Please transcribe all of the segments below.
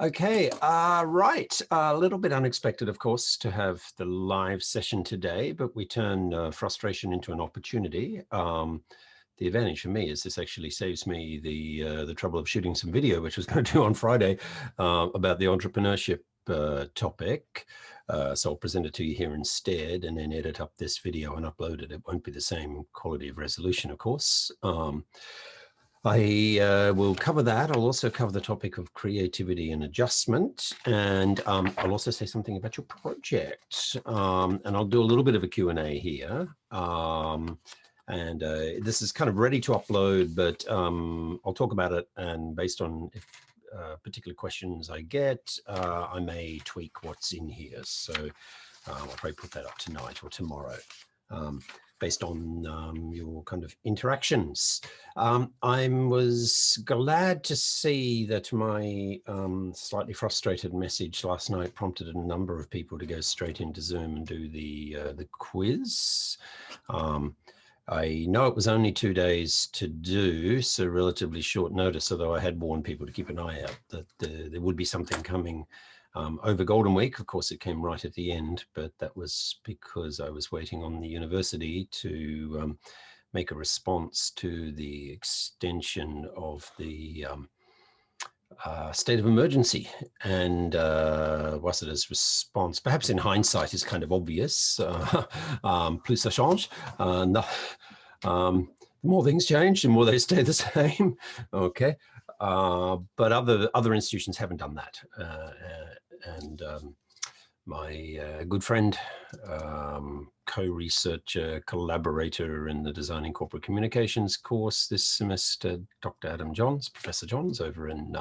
Okay, right. A little bit unexpected, of course, to have the live session today, but we turn frustration into an opportunity. The advantage for me is this actually saves me the trouble of shooting some video, which I was going to do on Friday about the entrepreneurship topic. So I'll present it to you here instead and then edit up this video and upload it. It won't be the same quality of resolution, of course. I will cover that. I'll also cover the topic of creativity and adjustment. And I'll also say something about your project. And I'll do a little bit of a Q&A here. This is kind of ready to upload, but I'll talk about it. And based on if particular questions I get, I may tweak what's in here. So I'll probably put that up tonight or tomorrow. Based on your kind of interactions. I was glad to see that my slightly frustrated message last night prompted a number of people to go straight into Zoom and do the quiz. I know it was only 2 days to do, so relatively short notice, although I had warned people to keep an eye out that there would be something coming over Golden Week. Of course, it came right at the end, but that was because I was waiting on the university to make a response to the extension of the state of emergency. And Waseda's response, perhaps in hindsight, is kind of obvious. Plus ça change. The more things change, the more they stay the same. Okay. But other institutions haven't done that. My good friend, co-researcher, collaborator in the Designing Corporate Communications course this semester, Dr. Adam Johns, Professor Johns over in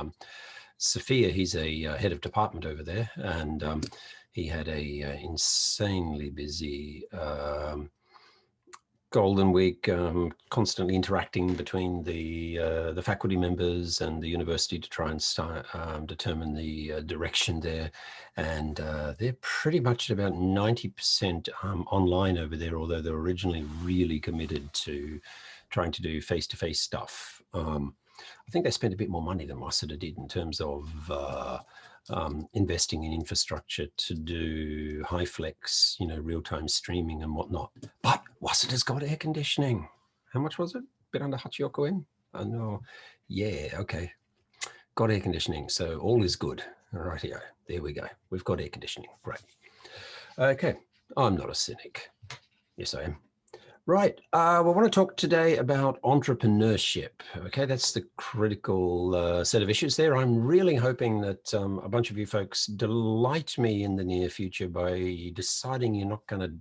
Sophia. He's a head of department over there, and he had a insanely busy Golden Week, constantly interacting between the faculty members and the university to try and start, determine the direction there. And they're pretty much at about 90% online over there, although they're originally really committed to trying to do face-to-face stuff. I think they spent a bit more money than Waseda did in terms of investing in infrastructure to do high flex, real-time streaming and whatnot. But Waseda's got air conditioning. How much was it? A bit under Hachioko in? I know. Yeah, okay. Got air conditioning, so all is good. All right, here. There we go. We've got air conditioning. Great. Okay. I'm not a cynic. Yes, I am. Right. We want to talk today about entrepreneurship. Okay, that's the critical set of issues there. I'm really hoping that a bunch of you folks delight me in the near future by deciding you're not going to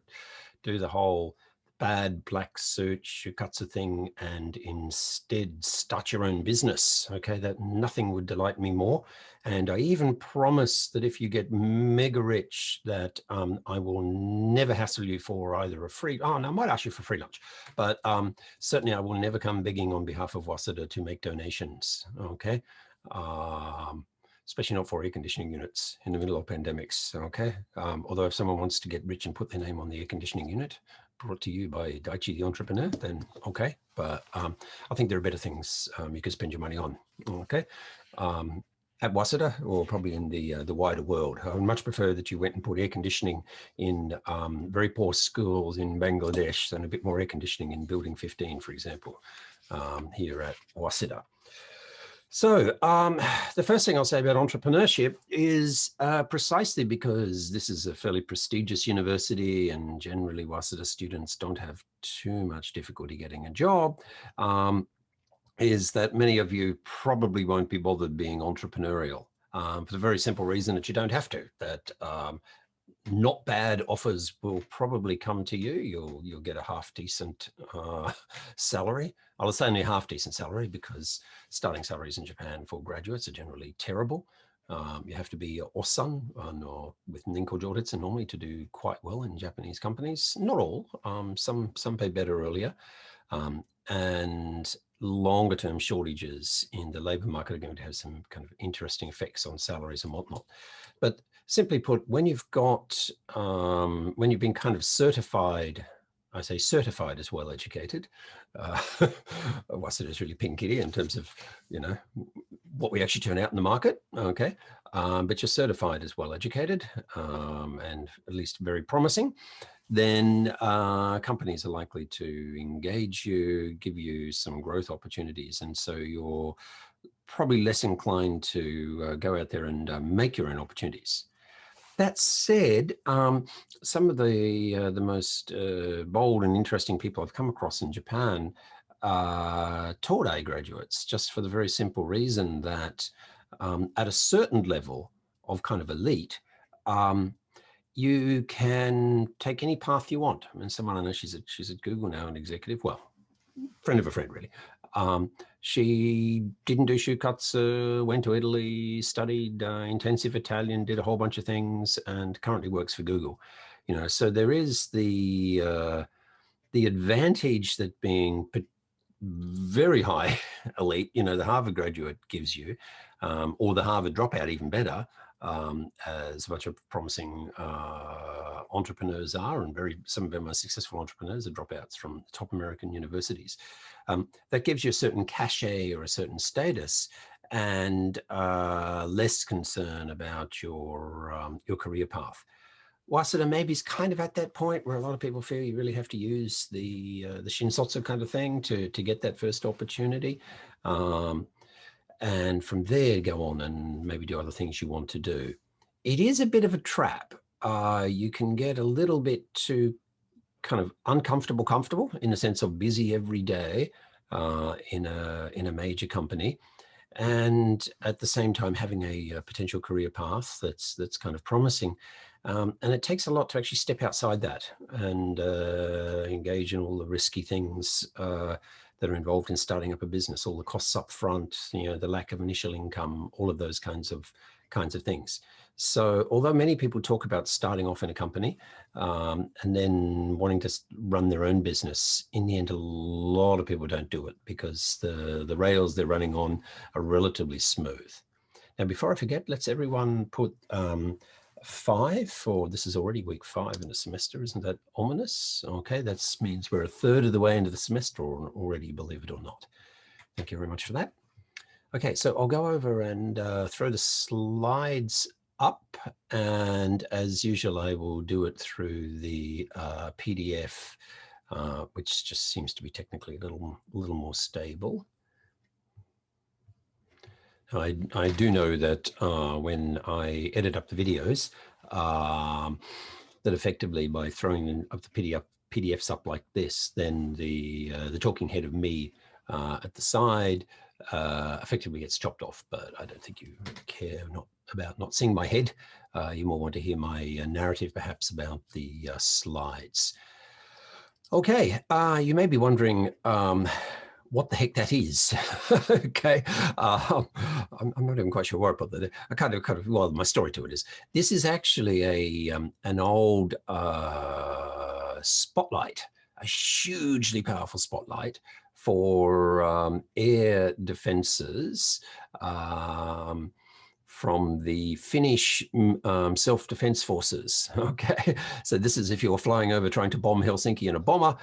do the whole bad black suit shukatsu thing and instead start your own business. Okay, that nothing would delight me more. And I even promise that if you get mega rich, that I will never hassle you for either a free, no, I might ask you for free lunch, but certainly I will never come begging on behalf of Waseda to make donations. Okay. Especially not for air conditioning units in the middle of pandemics. Okay. Although if someone wants to get rich and put their name on the air conditioning unit, brought to you by Daichi the Entrepreneur, then okay. But I think there are better things you could spend your money on. Okay. At Waseda, or probably in the wider world. I would much prefer that you went and put air conditioning in very poor schools in Bangladesh than a bit more air conditioning in Building 15, for example, here at Waseda. So the first thing I'll say about entrepreneurship is precisely because this is a fairly prestigious university and generally Waseda students don't have too much difficulty getting a job, is that many of you probably won't be bothered being entrepreneurial for the very simple reason that you don't have to, that not bad offers will probably come to you. You'll get a half decent salary. I'll say only a half decent salary because starting salaries in Japan for graduates are generally terrible. You have to be osan or with ninko joritsu normally to do quite well in Japanese companies. Not all, some pay better earlier. And longer term shortages in the labor market are going to have some kind of interesting effects on salaries and whatnot. But simply put, when you've got, when you've been kind of certified, I say certified as well educated, Waseda is really pink kitty in terms of, what we actually turn out in the market, okay? but you're certified as well educated and at least very promising, then companies are likely to engage you, give you some growth opportunities. And so you're probably less inclined to go out there and make your own opportunities. That said, some of the most bold and interesting people I've come across in Japan taught A graduates, just for the very simple reason that at a certain level of kind of elite, you can take any path you want. I mean, someone I know, she's at Google now, an executive, well, friend of a friend, really. She didn't do shukatsu, went to Italy, studied intensive Italian, did a whole bunch of things, and currently works for Google. You know, so there is the advantage that being very high elite, you know, the Harvard graduate gives you, or the Harvard dropout, even better, as much of promising entrepreneurs are, and some of our most successful entrepreneurs are dropouts from top American universities. That gives you a certain cachet or a certain status, and less concern about your career path. Waseda maybe is kind of at that point where a lot of people feel you really have to use the shinsotsu kind of thing to get that first opportunity. And from there, go on and maybe do other things you want to do. It is a bit of a trap. You can get a little bit too kind of comfortable in the sense of busy every day in a major company, and at the same time having a potential career path that's kind of promising. And it takes a lot to actually step outside that and engage in all the risky things that are involved in starting up a business, all the costs up front, you know, the lack of initial income, all of those kinds of things. So although many people talk about starting off in a company and then wanting to run their own business, in the end, a lot of people don't do it because the rails they're running on are relatively smooth. Now, before I forget, let's everyone put 5 for, this is already week 5 in the semester. Isn't that ominous? Okay, that means we're a third of the way into the semester already, believe it or not. Thank you very much for that. Okay, so I'll go over and throw the slides up, and as usual, I will do it through the PDF, which just seems to be technically a little more stable. I do know that when I edit up the videos, that effectively by throwing up the PDFs up like this, then the talking head of me at the side effectively gets chopped off. But I don't think you care about not seeing my head. You more want to hear my narrative, perhaps, about the slides. Okay, you may be wondering what the heck that is. Okay, I'm not even quite sure what I put that. I kind of, well, my story to it is, this is actually an old spotlight, a hugely powerful spotlight for air defenses from the Finnish self-defense forces. Okay, so this is if you were flying over trying to bomb Helsinki in a bomber,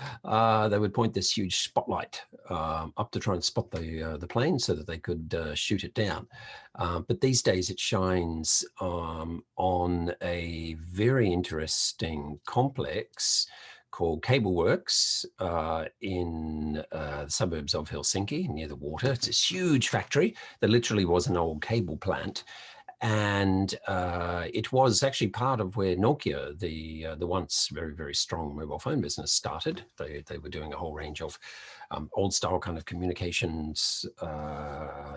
they would point this huge spotlight up to try and spot the plane so that they could shoot it down. But these days it shines on a very interesting complex called Cableworks in the suburbs of Helsinki, near the water. It's this huge factory that literally was an old cable plant. And it was actually part of where Nokia, the once very, very strong mobile phone business, started. They were doing a whole range of old style kind of communications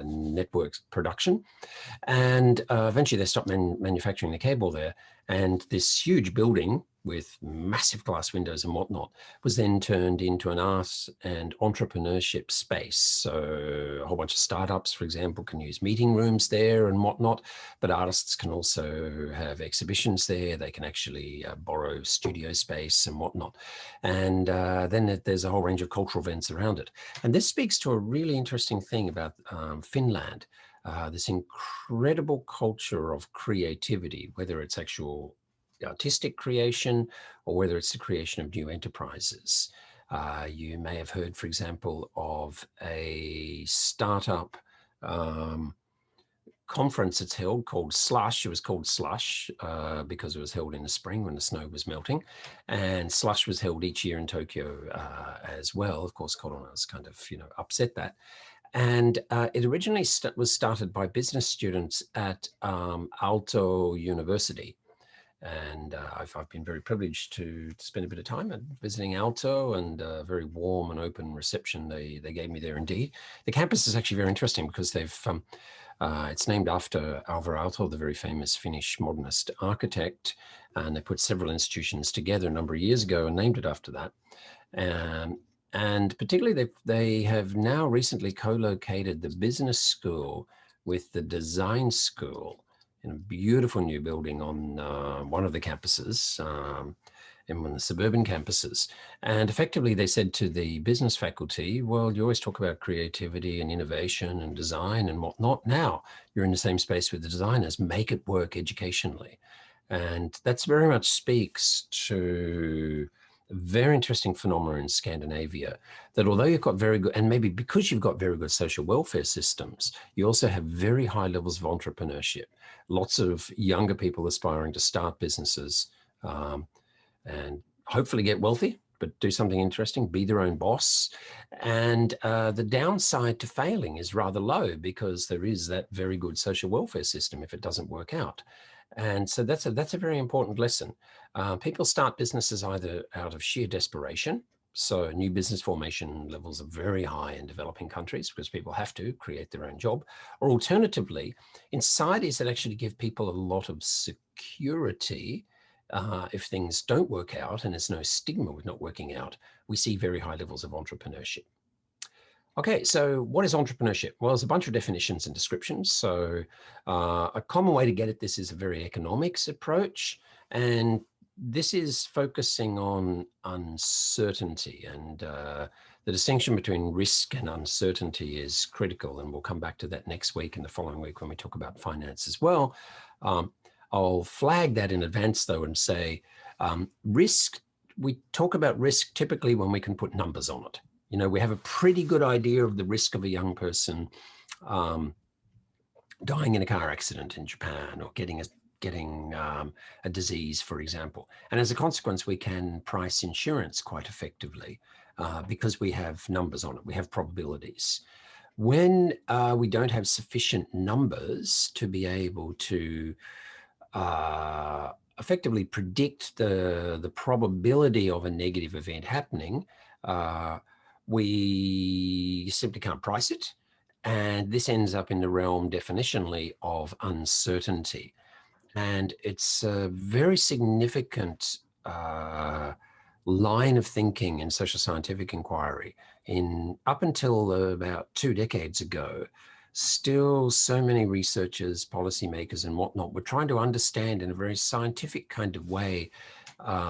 networks production. And eventually they stopped manufacturing the cable there. And this huge building with massive glass windows and whatnot was then turned into an art and entrepreneurship space. So a whole bunch of startups, for example, can use meeting rooms there and whatnot, but artists can also have exhibitions there. They can actually borrow studio space and whatnot. And then there's a whole range of cultural events around it. And this speaks to a really interesting thing about Finland. This incredible culture of creativity, whether it's actual artistic creation or whether it's the creation of new enterprises. You may have heard, for example, of a startup conference it's held called Slush. It was called Slush because it was held in the spring when the snow was melting. And Slush was held each year in Tokyo as well. Of course, Corona's kind of, upset that. And it originally was started by business students at Aalto University. And I've been very privileged to spend a bit of time visiting Aalto, and a very warm and open reception they gave me there indeed. The campus is actually very interesting because it's named after Alvar Aalto, the very famous Finnish modernist architect, and they put several institutions together a number of years ago and named it after that. And particularly they have now recently co-located the business school with the design school in a beautiful new building on one of the campuses, in one of the suburban campuses. And effectively they said to the business faculty, well, you always talk about creativity and innovation and design and whatnot. Now you're in the same space with the designers, make it work educationally. And that's very much speaks to a very interesting phenomenon in Scandinavia, that although you've got very good, and maybe because you've got very good social welfare systems, you also have very high levels of entrepreneurship. Lots of younger people aspiring to start businesses and hopefully get wealthy, but do something interesting, be their own boss. And the downside to failing is rather low because there is that very good social welfare system if it doesn't work out. And so that's a very important lesson. People start businesses either out of sheer desperation. So new business formation levels are very high in developing countries because people have to create their own job. Or alternatively, in societies that actually give people a lot of security, if things don't work out and there's no stigma with not working out, we see very high levels of entrepreneurship. Okay, so what is entrepreneurship? Well, there's a bunch of definitions and descriptions. So a common way to get at this is a very economics approach. And this is focusing on uncertainty, and the distinction between risk and uncertainty is critical. And we'll come back to that next week and the following week when we talk about finance as well. I'll flag that in advance though and say risk, we talk about risk typically when we can put numbers on it. We have a pretty good idea of the risk of a young person dying in a car accident in Japan, or getting a disease, for example. And as a consequence, we can price insurance quite effectively because we have numbers on it. We have probabilities. When we don't have sufficient numbers to be able to effectively predict the probability of a negative event happening, we simply can't price it. And this ends up in the realm definitionally of uncertainty. And it's a very significant line of thinking in social scientific inquiry. Up until about 2 decades ago, still so many researchers, policymakers and whatnot were trying to understand in a very scientific kind of way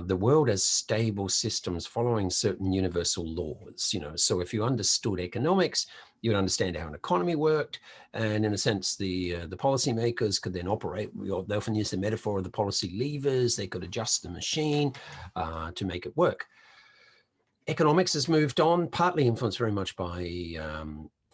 the world as stable systems following certain universal laws. So if you understood economics, you would understand how an economy worked, and in a sense, the policymakers could then operate. They often use the metaphor of the policy levers. They could adjust the machine to make it work. Economics has moved on, partly influenced very much by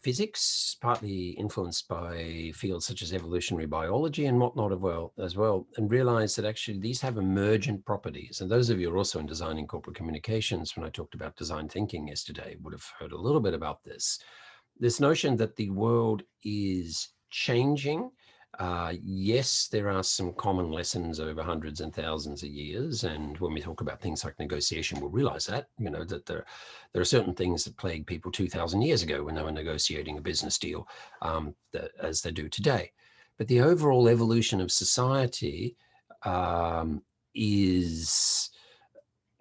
physics, partly influenced by fields such as evolutionary biology and whatnot as well, and realized that actually these have emergent properties. And those of you who are also in design and corporate communications, when I talked about design thinking yesterday, would have heard a little bit about this. This notion that the world is changing. Yes, there are some common lessons over hundreds and thousands of years. And when we talk about things like negotiation, we'll realize that, that there are certain things that plagued people 2,000 years ago when they were negotiating a business deal as they do today. But the overall evolution of society is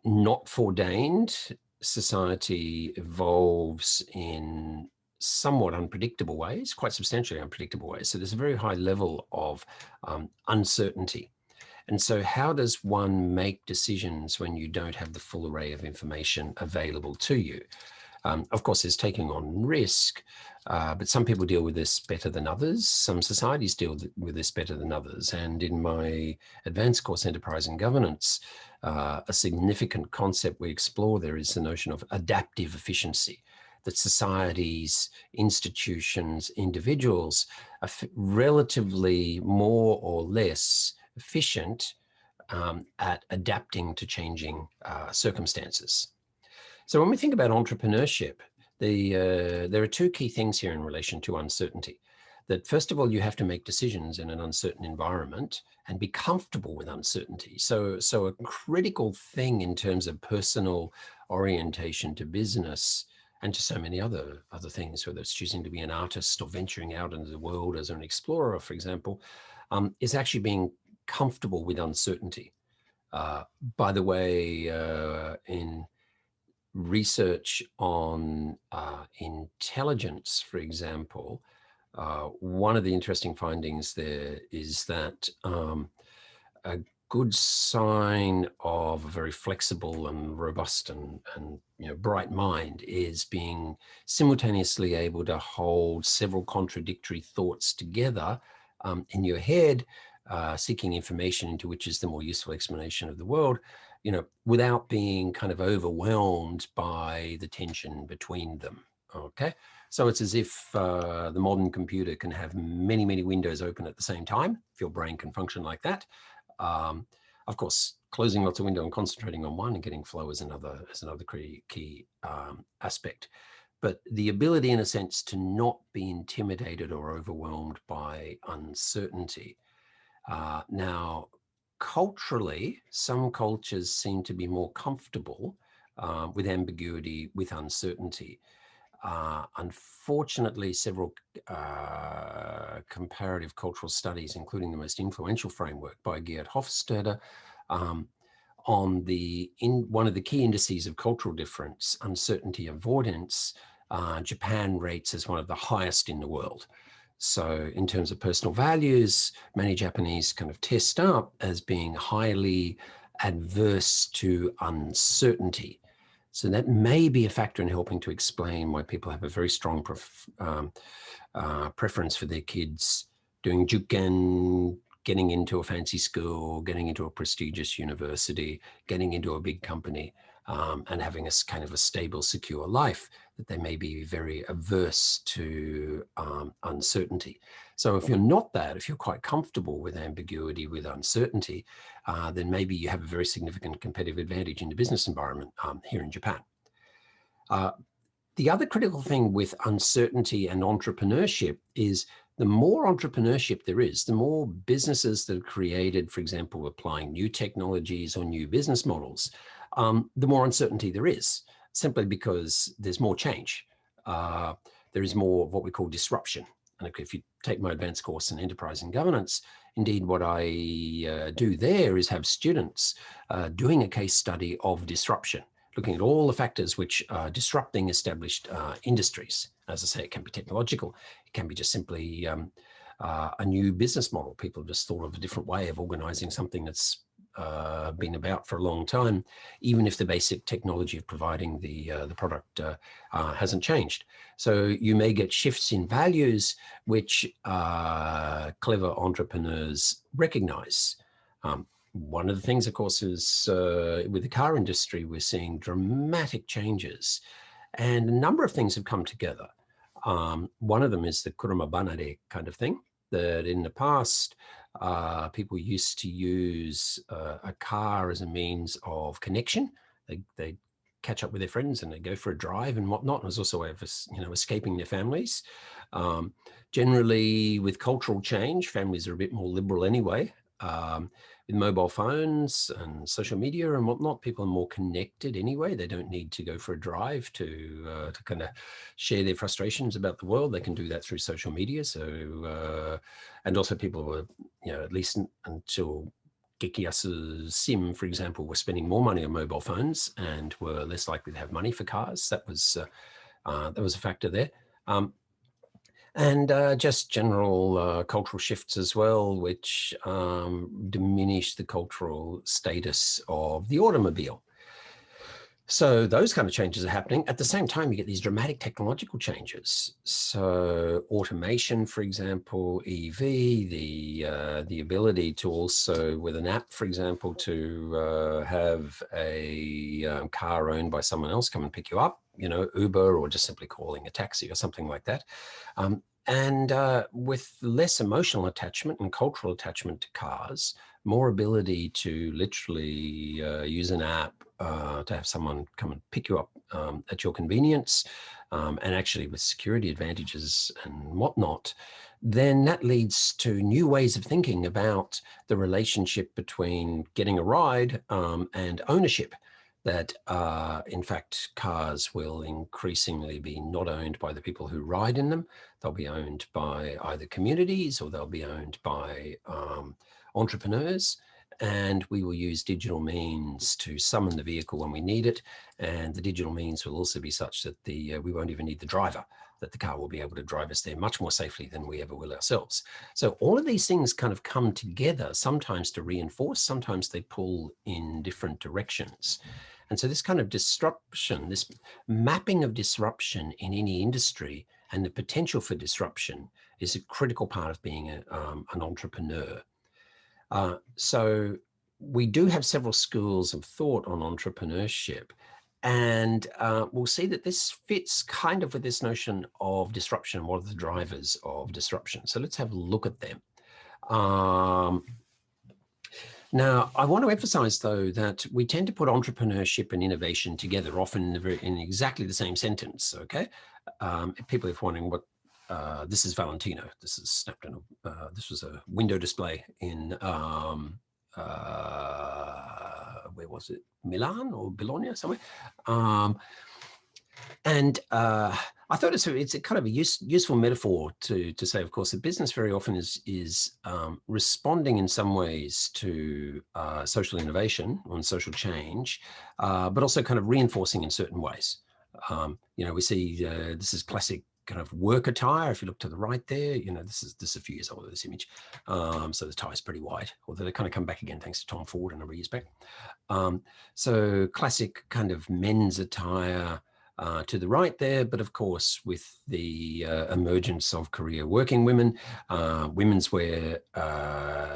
not foreordained. Society evolves in somewhat unpredictable ways, quite substantially unpredictable ways. So there's a very high level of uncertainty. And so how does one make decisions when you don't have the full array of information available to you? Of course, there's taking on risk, but some people deal with this better than others. Some societies deal with this better than others. And in my advanced course, Enterprise and Governance, a significant concept we explore there is the notion of adaptive efficiency. that societies, institutions, individuals are relatively more or less efficient at adapting to changing circumstances. So when we think about entrepreneurship, there are two key things here in relation to uncertainty. That first of all, you have to make decisions in an uncertain environment and be comfortable with uncertainty. So a critical thing in terms of personal orientation to business and to so many other things, whether it's choosing to be an artist or venturing out into the world as an explorer, for example, is actually being comfortable with uncertainty. By the way, in research on intelligence, for example, one of the interesting findings there is that a good sign of a very flexible and robust and bright mind is being simultaneously able to hold several contradictory thoughts together in your head, seeking information into which is the more useful explanation of the world, without being kind of overwhelmed by the tension between them. Okay, so it's as if the modern computer can have many, many windows open at the same time, if your brain can function like that. Of course, closing lots of windows and concentrating on one and getting flow is another key aspect. But the ability, in a sense, to not be intimidated or overwhelmed by uncertainty. Now, culturally, some cultures seem to be more comfortable with ambiguity, with uncertainty. Unfortunately, several comparative cultural studies, including the most influential framework by Geert Hofstede, on one of the key indices of cultural difference, uncertainty avoidance, Japan rates as one of the highest in the world. So in terms of personal values, many Japanese kind of test up as being highly adverse to uncertainty. So that may be a factor in helping to explain why people have a very strong preference for their kids doing juken, getting into a fancy school, getting into a prestigious university, getting into a big company, and having a kind of a stable, secure life, that they may be very averse to uncertainty. So if you're not that, if you're quite comfortable with ambiguity, with uncertainty, then maybe you have a very significant competitive advantage in the business environment here in Japan. The other critical thing with uncertainty and entrepreneurship is the more entrepreneurship there is, the more businesses that are created, for example, applying new technologies or new business models, the more uncertainty there is, simply because there's more change. There is more of what we call disruption. And if you take my advanced course in enterprise and governance, indeed what I do there is have students doing a case study of disruption, looking at all the factors which are disrupting established industries. As I say, it can be technological. It can be just simply a new business model. People have just thought of a different way of organizing something that's been about for a long time, even if the basic technology of providing the product hasn't changed. So you may get shifts in values which clever entrepreneurs recognize. One of the things, of course, is with the car industry, we're seeing dramatic changes, and a number of things have come together. One of them is the kuruma banare kind of thing, that in the past, people used to use a car as a means of connection. They catch up with their friends and they go for a drive and whatnot. And there's also a way of, escaping their families. Generally, with cultural change, families are a bit more liberal anyway. With mobile phones and social media and whatnot, people are more connected anyway. They don't need to go for a drive to kind of share their frustrations about the world. They can do that through social media. So, and also people were, at least until Gekiyasu Sim, for example, were spending more money on mobile phones and were less likely to have money for cars. That was a factor there. And just general cultural shifts as well, which diminish the cultural status of the automobile. So those kind of changes are happening. At the same time, you get these dramatic technological changes. So automation, for example, EV, the ability to also, with an app, for example, to have a car owned by someone else come and pick you up, you know, Uber, or just simply calling a taxi or something like that. And with less emotional attachment and cultural attachment to cars, more ability to literally use an app to have someone come and pick you up at your convenience, and actually with security advantages and whatnot, then that leads to new ways of thinking about the relationship between getting a ride and ownership. That in fact, cars will increasingly be not owned by the people who ride in them. They'll be owned by either communities, or they'll be owned by entrepreneurs. And we will use digital means to summon the vehicle when we need it. And the digital means will also be such that we won't even need the driver, that the car will be able to drive us there much more safely than we ever will ourselves. So all of these things kind of come together, sometimes to reinforce, sometimes they pull in different directions. And so this kind of disruption, this mapping of disruption in any industry and the potential for disruption is a critical part of being an entrepreneur. So we do have several schools of thought on entrepreneurship, and we'll see that this fits kind of with this notion of disruption. What are the drivers of disruption? So let's have a look at them. Now, I want to emphasize, though, that we tend to put entrepreneurship and innovation together, often in exactly the same sentence, okay? People are wondering what, this is Valentino. This is snapped in, this was a window display in, where was it? Milan or Bologna, somewhere. And I thought it's a kind of a useful metaphor to say, of course, that business very often is responding in some ways to social innovation and social change, but also kind of reinforcing in certain ways. You know, we see this is classic kind of work attire. If you look to the right there, you know, this is a few years older, this image. So the tie is pretty wide, although they kind of come back again thanks to Tom Ford a number of years back. So classic kind of men's attire to the right there, but of course with the emergence of career working women, women's wear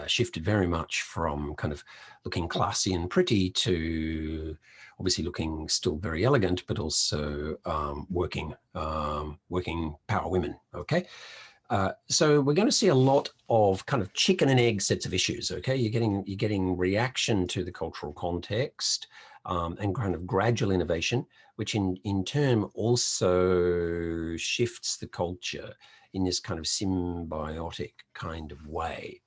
shifted very much from kind of looking classy and pretty to obviously looking still very elegant, but also working power women, okay? So we're going to see a lot of kind of chicken and egg sets of issues, okay? You're getting reaction to the cultural context and kind of gradual innovation, which in turn also shifts the culture in this kind of symbiotic kind of way.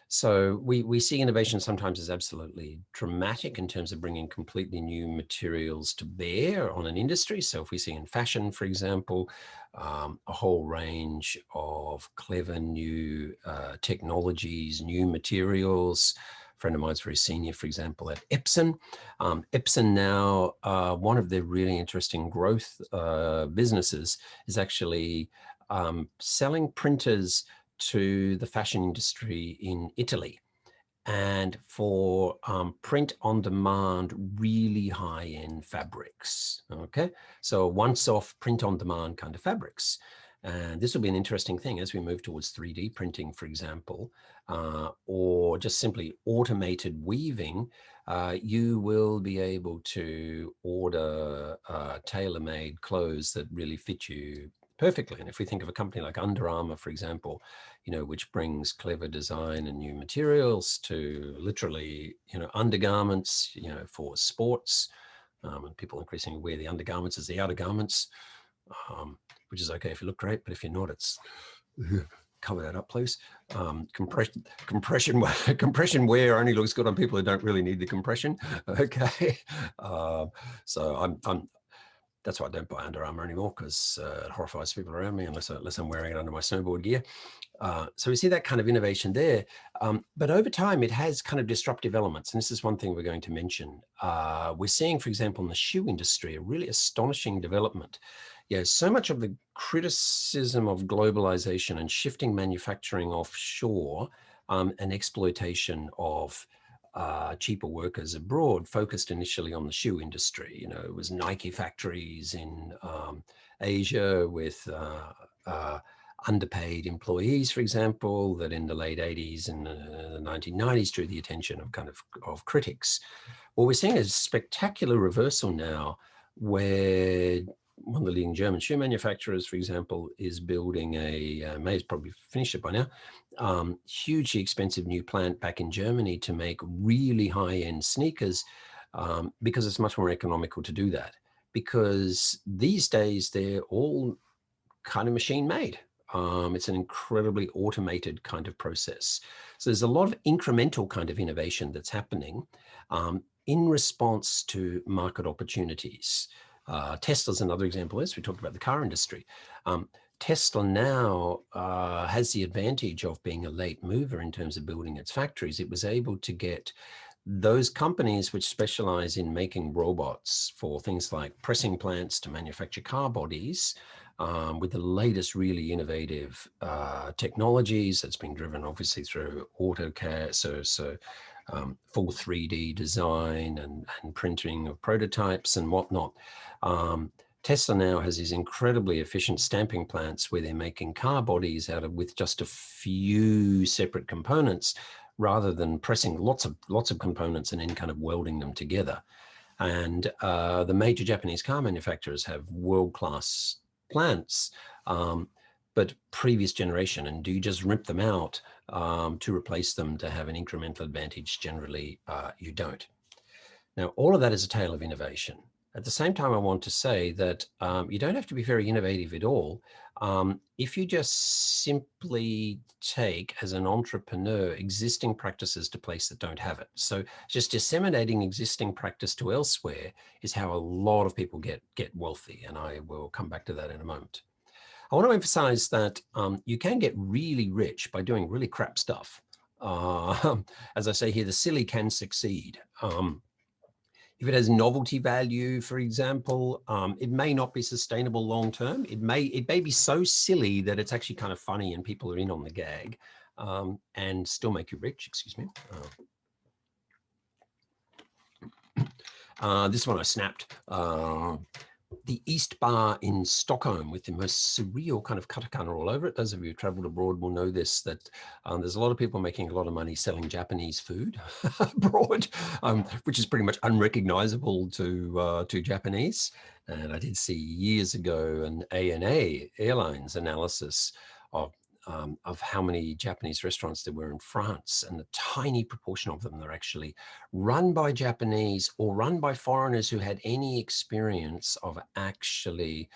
So we see innovation sometimes as absolutely dramatic in terms of bringing completely new materials to bear on an industry. So if we see in fashion, for example, a whole range of clever new technologies, new materials. A friend of mine's very senior, for example, at Epson. Epson now, one of their really interesting growth businesses is actually selling printers to the fashion industry in Italy, and for print on demand, really high-end fabrics, okay? So once-off print on demand kind of fabrics. And this will be an interesting thing as we move towards 3D printing, for example, or just simply automated weaving. You will be able to order tailor-made clothes that really fit you perfectly. And if we think of a company like Under Armour, for example, you know, which brings clever design and new materials to literally, you know, undergarments, you know, for sports, and people increasingly wear the undergarments as the outer garments, which is okay if you look great, but if you're not, it's cover that up, please. Compression wear only looks good on people who don't really need the compression. Okay, so that's why I don't buy Under Armour anymore, because it horrifies people around me unless I'm wearing it under my snowboard gear. So we see that kind of innovation there. But over time, it has kind of disruptive elements. And this is one thing we're going to mention. We're seeing, for example, in the shoe industry, a really astonishing development. Yeah, so much of the criticism of globalization and shifting manufacturing offshore and exploitation of cheaper workers abroad, focused initially on the shoe industry. You know, it was Nike factories in Asia with underpaid employees, for example, that in the late 80s and the 1990s drew the attention of critics. What we're seeing is a spectacular reversal now, where one of the leading German shoe manufacturers, for example, is building may have probably finished it by now, hugely expensive new plant back in Germany to make really high-end sneakers, because it's much more economical to do that. Because these days they're all kind of machine made. It's an incredibly automated kind of process. So there's a lot of incremental kind of innovation that's happening in response to market opportunities. Tesla's another example, as we talked about the car industry. Tesla now has the advantage of being a late mover in terms of building its factories. It was able to get those companies which specialize in making robots for things like pressing plants to manufacture car bodies, with the latest really innovative technologies that's been driven obviously through AutoCAD, so full 3D design and printing of prototypes and whatnot. Tesla now has these incredibly efficient stamping plants where they're making car bodies with just a few separate components, rather than pressing lots of components and then kind of welding them together. And the major Japanese car manufacturers have world-class plants, but previous generation, and do you just rip them out to replace them to have an incremental advantage? Generally, you don't. Now, all of that is a tale of innovation. At the same time, I want to say that you don't have to be very innovative at all. If you just simply take, as an entrepreneur, existing practices to places that don't have it. So just disseminating existing practice to elsewhere is how a lot of people get wealthy. And I will come back to that in a moment. I want to emphasize that you can get really rich by doing really crap stuff. As I say here, the silly can succeed. If it has novelty value, for example, it may not be sustainable long term. It may be so silly that it's actually kind of funny and people are in on the gag, and still make you rich. Excuse me. This one I snapped. The East Bar in Stockholm, with the most surreal kind of katakana all over it. Those of you who traveled abroad will know this, that there's a lot of people making a lot of money selling Japanese food abroad, which is pretty much unrecognizable to Japanese. And I did see years ago an ANA Airlines analysis of how many Japanese restaurants there were in France, and the tiny proportion of them that are actually run by Japanese or run by foreigners who had any experience of actually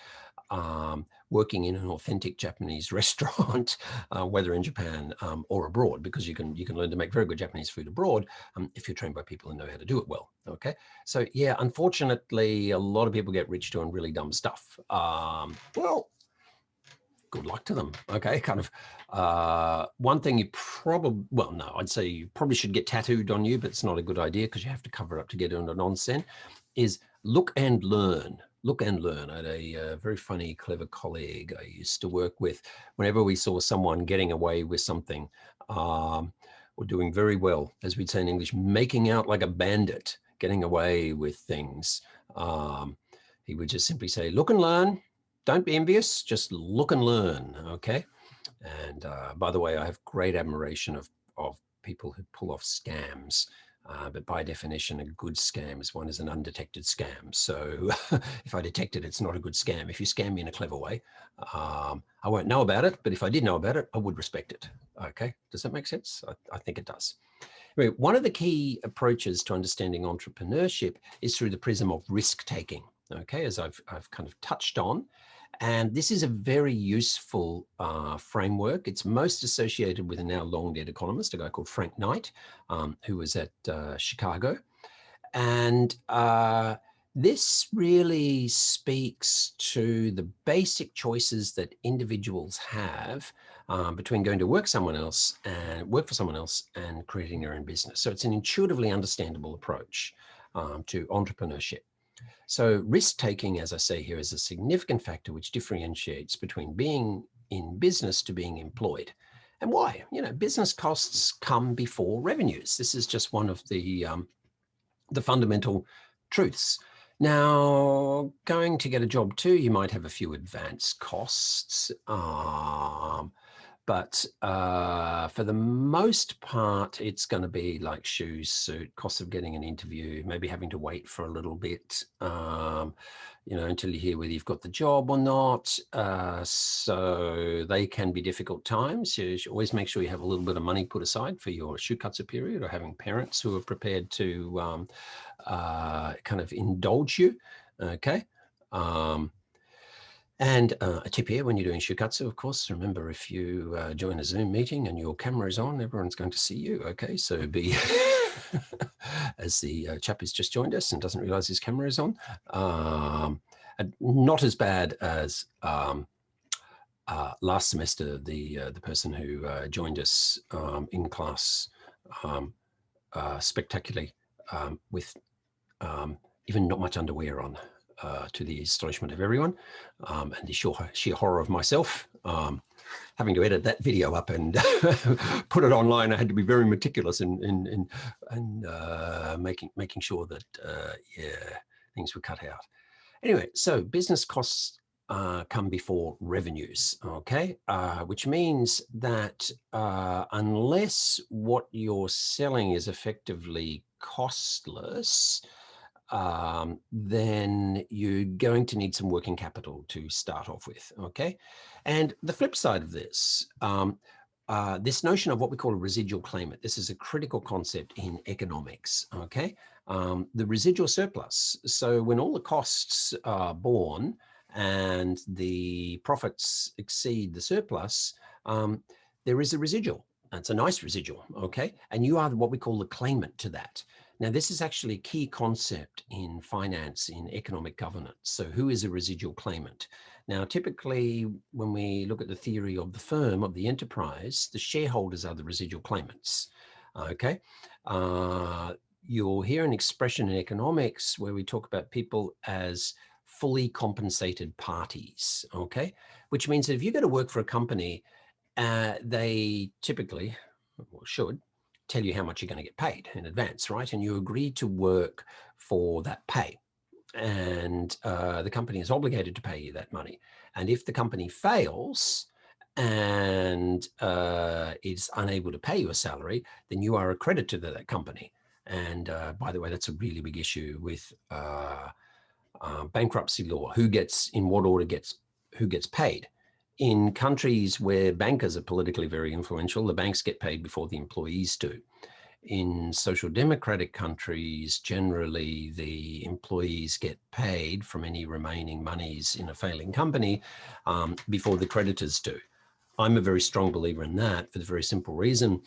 working in an authentic Japanese restaurant, whether in Japan or abroad, because you can learn to make very good Japanese food abroad if you're trained by people who know how to do it well. Okay, so yeah, unfortunately, a lot of people get rich doing really dumb stuff. Well, good luck to them. Okay, kind of one thing you probably, well, no, I'd say you probably should get tattooed on you, but it's not a good idea because you have to cover up to get into nonsense, is look and learn. Look and learn. I had a very funny, clever colleague I used to work with. Whenever we saw someone getting away with something or doing very well, as we'd say in English, making out like a bandit, getting away with things, he would just simply say, look and learn. Don't be envious, just look and learn, okay? And by the way, I have great admiration of people who pull off scams, but by definition, a good scam is one is an undetected scam. So if I detect it, it's not a good scam. If you scam me in a clever way, I won't know about it, but if I did know about it, I would respect it, okay? Does that make sense? I think it does. Anyway, one of the key approaches to understanding entrepreneurship is through the prism of risk-taking, okay, as I've kind of touched on. And this is a very useful framework. It's most associated with a now long dead economist, a guy called Frank Knight, who was at Chicago. And this really speaks to the basic choices that individuals have between going to work for someone else and creating their own business. So it's an intuitively understandable approach to entrepreneurship. So risk-taking, as I say here, is a significant factor which differentiates between being in business to being employed. And why? You know, business costs come before revenues. This is just one of the fundamental truths. Now, going to get a job too, you might have a few advanced costs. But for the most part, it's going to be like shoes, suit, cost of getting an interview, maybe having to wait for a little bit, you know, until you hear whether you've got the job or not. So they can be difficult times. You should always make sure you have a little bit of money put aside for your shoekatsu period, or having parents who are prepared to kind of indulge you. Okay. And a tip here, when you're doing shukatsu, of course, remember, if you join a Zoom meeting and your camera is on, everyone's going to see you. Okay, so be, as the chap who's just joined us and doesn't realize his camera is on, not as bad as last semester, the person who joined us in class spectacularly with even not much underwear on. To the astonishment of everyone, and the sheer horror of myself, having to edit that video up and put it online. I had to be very meticulous in making sure that yeah, things were cut out. Anyway, so business costs come before revenues, okay? Which means that unless what you're selling is effectively costless, then you're going to need some working capital to start off with, okay? And the flip side of this, this notion of what we call a residual claimant, this is a critical concept in economics, okay? The residual surplus. So when all the costs are borne and the profits exceed the surplus, there is a residual. It's a nice residual, okay? And you are what we call the claimant to that. Now, this is actually a key concept in finance, in economic governance. So who is a residual claimant? Now, typically, when we look at the theory of the firm, of the enterprise, the shareholders are the residual claimants, okay? You'll hear an expression in economics where we talk about people as fully compensated parties, okay? Which means that if you go to work for a company, they typically, or should, tell you how much you're going to get paid in advance, right? And you agree to work for that pay. And the company is obligated to pay you that money. And if the company fails and is unable to pay you a salary, then you are a creditor to that company. And by the way, that's a really big issue with bankruptcy law. Who gets, in what order who gets paid? In countries where bankers are politically very influential, the banks get paid before the employees do. In social democratic countries, generally the employees get paid from any remaining monies in a failing company before the creditors do. I'm a very strong believer in that for the very simple reason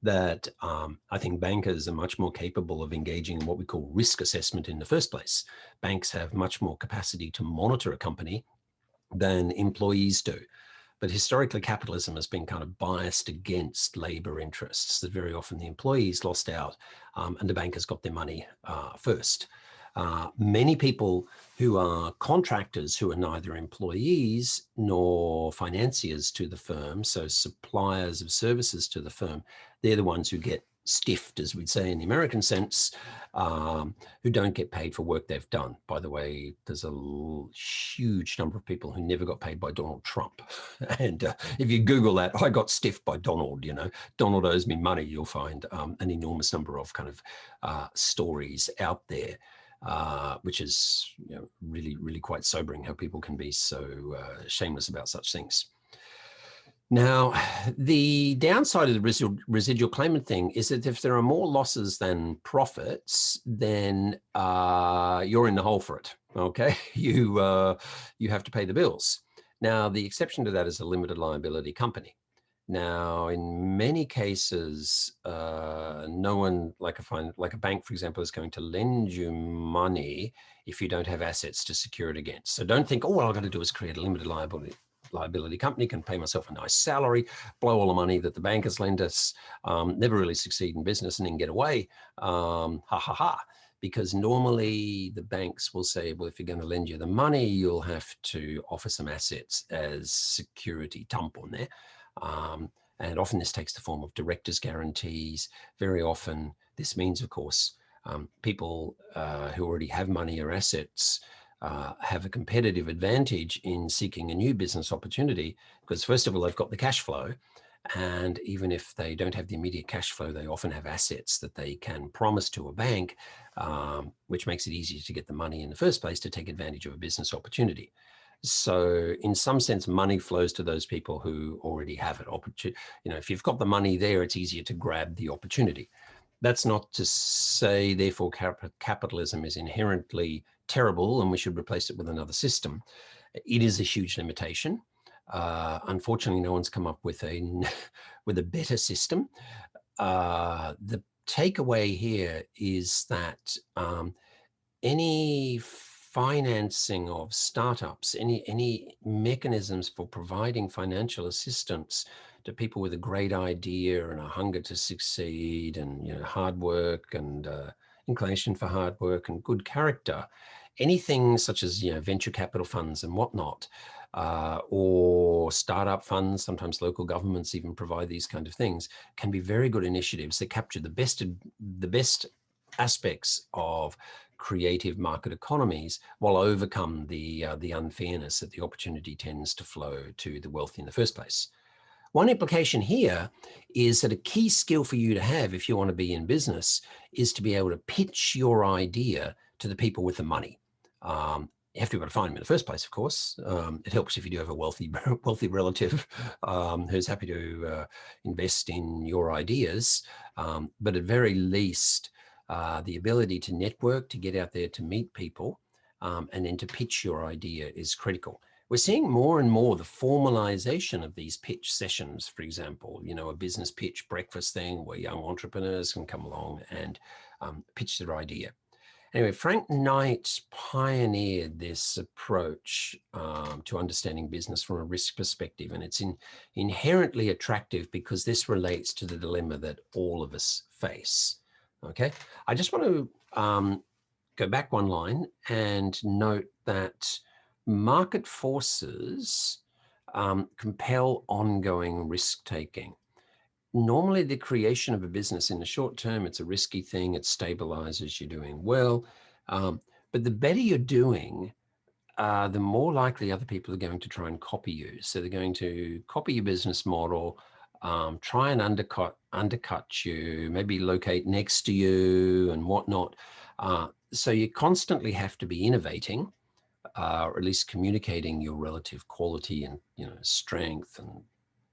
that I think bankers are much more capable of engaging in what we call risk assessment in the first place. Banks have much more capacity to monitor a company than employees do. But historically, capitalism has been kind of biased against labor interests, that very often the employees lost out and the bankers got their money first. Many people who are contractors, who are neither employees nor financiers to the firm, so suppliers of services to the firm, they're the ones who get stiffed, as we'd say in the American sense, who don't get paid for work they've done. By the way, there's a huge number of people who never got paid by Donald Trump. And if you Google that, I got stiffed by Donald, you know, Donald owes me money, you'll find an enormous number of kind of stories out there, which is, you know, really, really quite sobering how people can be so shameless about such things. Now, the downside of the residual claimant thing is that if there are more losses than profits, then you're in the hole for it, okay? You have to pay the bills. Now, the exception to that is a limited liability company. Now, in many cases, no one, like a bank, for example, is going to lend you money if you don't have assets to secure it against. So don't think, oh, well, all I've got to do is create a limited liability company, can pay myself a nice salary, blow all the money that the bankers lend us, never really succeed in business and then get away, ha ha ha. Because normally the banks will say, well, if you're going to lend you the money, you'll have to offer some assets as security, tamp on there. And often this takes the form of directors' guarantees. Very often this means, of course, people who already have money or assets have a competitive advantage in seeking a new business opportunity because, first of all, they've got the cash flow. And even if they don't have the immediate cash flow, they often have assets that they can promise to a bank, which makes it easier to get the money in the first place to take advantage of a business opportunity. So in some sense, money flows to those people who already have it. If you've got the money there, it's easier to grab the opportunity. That's not to say, therefore, capitalism is inherently terrible and we should replace it with another system. It is a huge limitation. Unfortunately, no one's come up with a better system. The takeaway here is that any financing of startups, any mechanisms for providing financial assistance to people with a great idea and a hunger to succeed, and hard work and inclination for hard work and good character, anything such as venture capital funds and whatnot, or startup funds, sometimes local governments even provide these kind of things, can be very good initiatives that capture the best aspects of creative market economies while overcome the unfairness that the opportunity tends to flow to the wealthy in the first place. One implication here is that a key skill for you to have if you want to be in business is to be able to pitch your idea to the people with the money. You have to be able to find them in the first place, of course. It helps if you do have a wealthy relative who's happy to invest in your ideas. But at very least, the ability to network, to get out there to meet people, and then to pitch your idea is critical. We're seeing more and more the formalization of these pitch sessions, for example, a business pitch breakfast thing where young entrepreneurs can come along and pitch their idea. Anyway, Frank Knight pioneered this approach to understanding business from a risk perspective, and it's inherently attractive because this relates to the dilemma that all of us face. Okay, I just want to go back one line and note that market forces compel ongoing risk-taking. Normally, the creation of a business in the short term, it's a risky thing. It stabilizes, you're doing well. But the better you're doing, the more likely other people are going to try and copy you. So they're going to copy your business model, try and undercut you, maybe locate next to you and whatnot. So you constantly have to be innovating, or at least communicating your relative quality and strength and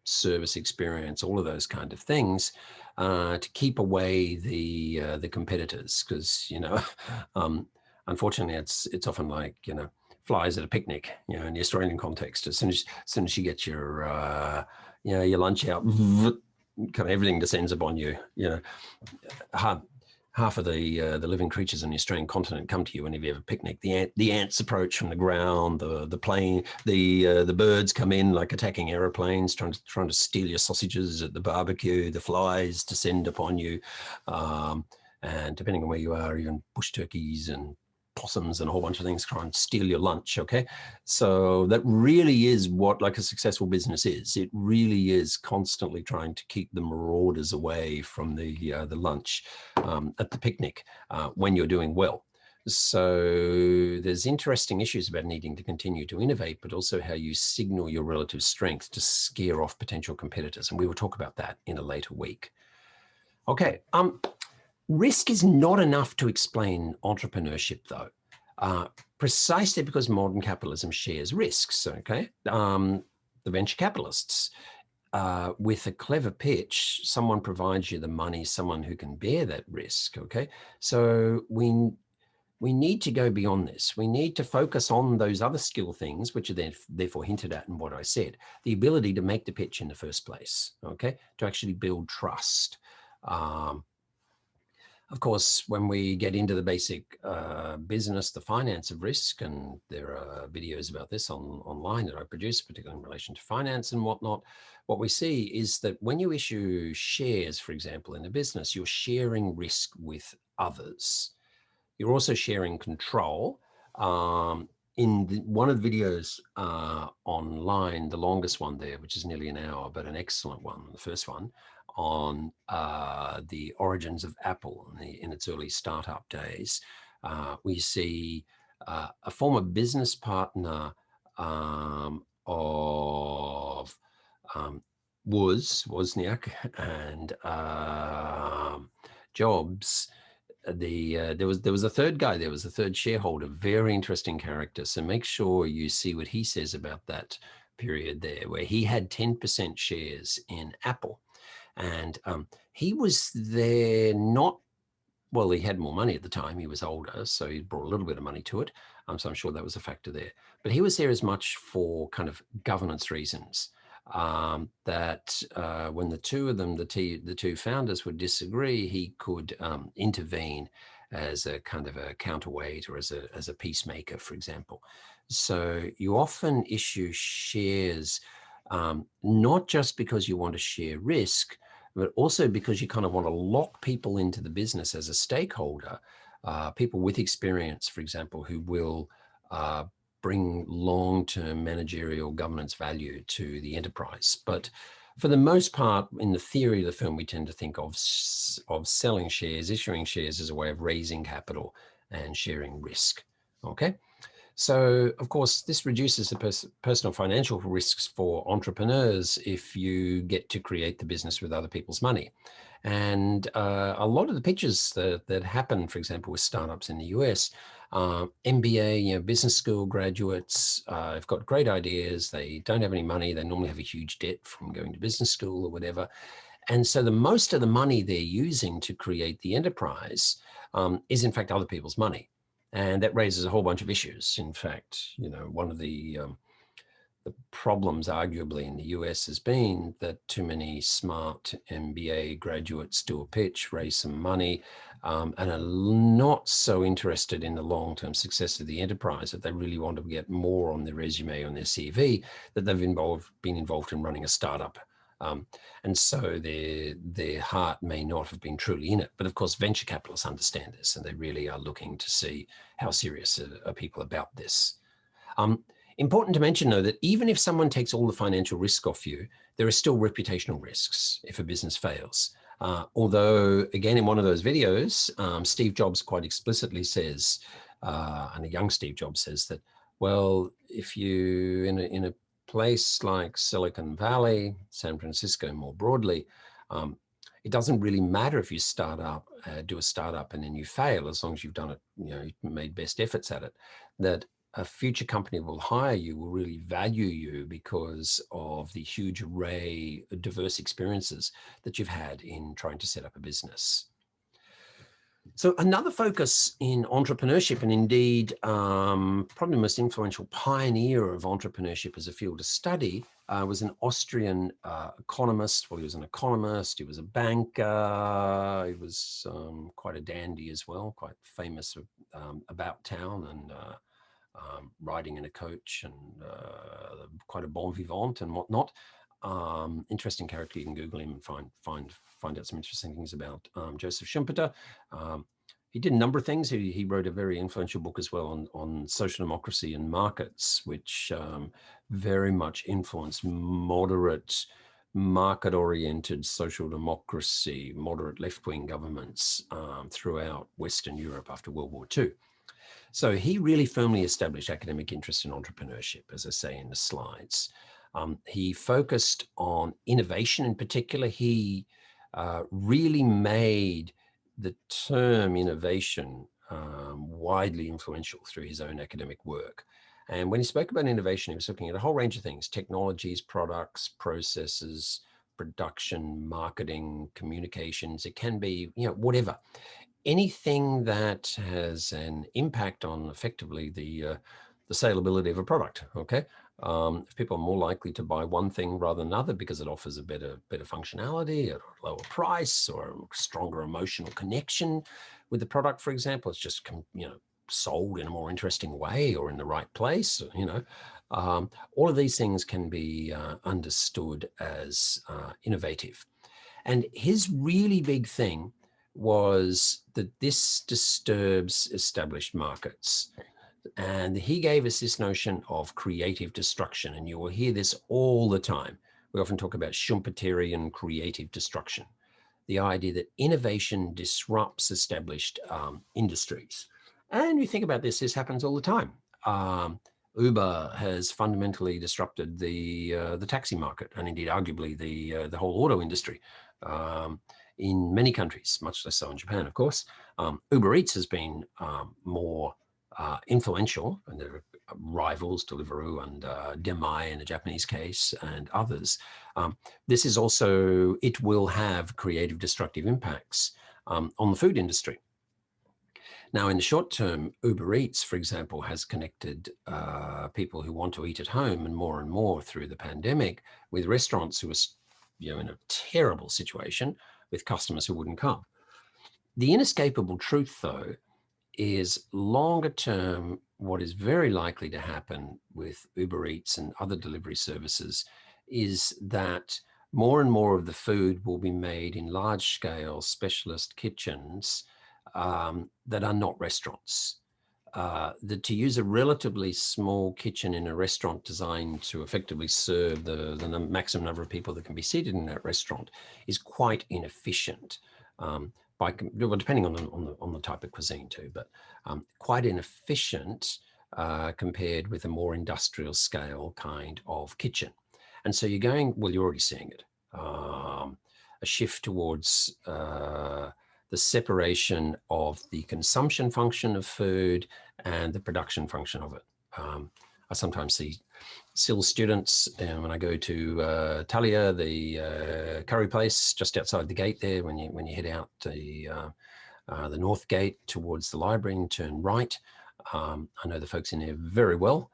service experience, all of those kind of things, to keep away the competitors, because unfortunately it's often like flies at a picnic, in the Australian context. As soon as you get your your lunch out, kind of everything descends upon you. Half of the living creatures on the Australian continent come to you whenever you have a picnic. The ants approach from the ground, the plane, the birds come in like attacking aeroplanes, trying to steal your sausages at the barbecue. The flies descend upon you, and depending on where you are, even bush turkeys and possums and a whole bunch of things try and steal your lunch. Okay, so that really is what like a successful business is. It really is constantly trying to keep the marauders away from the lunch at the picnic when you're doing well. So there's interesting issues about needing to continue to innovate, but also how you signal your relative strength to scare off potential competitors, and we will talk about that in a later week. Okay. Risk is not enough to explain entrepreneurship, though, precisely because modern capitalism shares risks. Okay, the venture capitalists, with a clever pitch, someone provides you the money, someone who can bear that risk. Okay, so we need to go beyond this. We need to focus on those other skill things, which are therefore hinted at in what I said. The ability to make the pitch in the first place. Okay, to actually build trust. Of course, when we get into the basic business, the finance of risk, and there are videos about this online that I produce, particularly in relation to finance and whatnot, what we see is that when you issue shares, for example, in a business, you're sharing risk with others. You're also sharing control. one of the videos online, the longest one there, which is nearly an hour, but an excellent one, the first one, on the origins of Apple in its early startup days, we see a former business partner of Wozniak and Jobs. There was a third guy. There was a third shareholder. Very interesting character. So make sure you see what he says about that period there, where he had 10% shares in Apple, and he was there not. Well, he had more money at the time. He was older, so he brought a little bit of money to it. So I'm sure that was a factor there. But he was there as much for kind of governance reasons. That when the two of them, the two founders, would disagree, he could intervene as a kind of a counterweight or as a peacemaker, for example. So you often issue shares not just because you want to share risk, but also because you kind of want to lock people into the business as a stakeholder, people with experience, for example, who will bring long-term managerial governance value to the enterprise. But for the most part, in the theory of the firm, we tend to think of selling shares, issuing shares as a way of raising capital and sharing risk. Okay. So, of course, this reduces the personal financial risks for entrepreneurs if you get to create the business with other people's money. And a lot of the pitches that happen, for example, with startups in the US, MBA, business school graduates have got great ideas. They don't have any money. They normally have a huge debt from going to business school or whatever. And so the most of the money they're using to create the enterprise is, in fact, other people's money. And that raises a whole bunch of issues. In fact, one of the problems arguably in the US has been that too many smart MBA graduates do a pitch, raise some money, and are not so interested in the long-term success of the enterprise that they really want to get more on their resume, on their CV, that they've been involved in running a startup. And so their heart may not have been truly in it. But of course, venture capitalists understand this, and they really are looking to see how serious are people about this. Important to mention, though, that even if someone takes all the financial risk off you, there are still reputational risks if a business fails. Although, again, in one of those videos, Steve Jobs quite explicitly says, and a young Steve Jobs says that, well, if you in a place like Silicon Valley, San Francisco more broadly, it doesn't really matter if you do a startup and then you fail, as long as you've done it, you made best efforts at it, that a future company will hire you, will really value you because of the huge array of diverse experiences that you've had in trying to set up a business. So another focus in entrepreneurship, and indeed probably the most influential pioneer of entrepreneurship as a field of study, was an Austrian economist. Well, he was an economist, he was a banker, he was quite a dandy as well, quite famous about town and riding in a coach and quite a bon vivant and whatnot. Interesting character. You can Google him and find out some interesting things about Joseph Schumpeter. He did a number of things. He wrote a very influential book as well on social democracy and markets, which very much influenced moderate, market-oriented social democracy, moderate left-wing governments throughout Western Europe after World War II. So he really firmly established academic interest in entrepreneurship, as I say in the slides. He focused on innovation in particular. He really made the term innovation widely influential through his own academic work. And when he spoke about innovation, he was looking at a whole range of things: technologies, products, processes, production, marketing, communications. It can be, whatever. Anything that has an impact on effectively the saleability of a product. Okay, if people are more likely to buy one thing rather than another because it offers a better functionality at a lower price or a stronger emotional connection with the product, for example, it's just sold in a more interesting way or in the right place. All of these things can be understood as innovative. And his really big thing was that this disturbs established markets. And he gave us this notion of creative destruction, and you will hear this all the time. We often talk about Schumpeterian creative destruction, the idea that innovation disrupts established industries. And you think about this, this happens all the time. Uber has fundamentally disrupted the taxi market, and indeed arguably the whole auto industry in many countries, much less so in Japan, of course. Uber Eats has been more influential, and there are rivals, Deliveroo and Demai in the Japanese case, and others. This is also, it will have creative destructive impacts on the food industry. Now, in the short term, Uber Eats, for example, has connected people who want to eat at home and more through the pandemic with restaurants who are in a terrible situation with customers who wouldn't come. The inescapable truth, though, is longer term, what is very likely to happen with Uber Eats and other delivery services is that more and more of the food will be made in large scale specialist kitchens that are not restaurants. To use a relatively small kitchen in a restaurant designed to effectively serve the maximum number of people that can be seated in that restaurant is quite inefficient. Depending on the type of cuisine too, but quite inefficient compared with a more industrial scale kind of kitchen. And so you're going, well, you're already seeing it, a shift towards the separation of the consumption function of food and the production function of it. I sometimes see SILS students, and when I go to Talia, the curry place just outside the gate there, when you head out the north gate towards the library and turn right. I know the folks in there very well.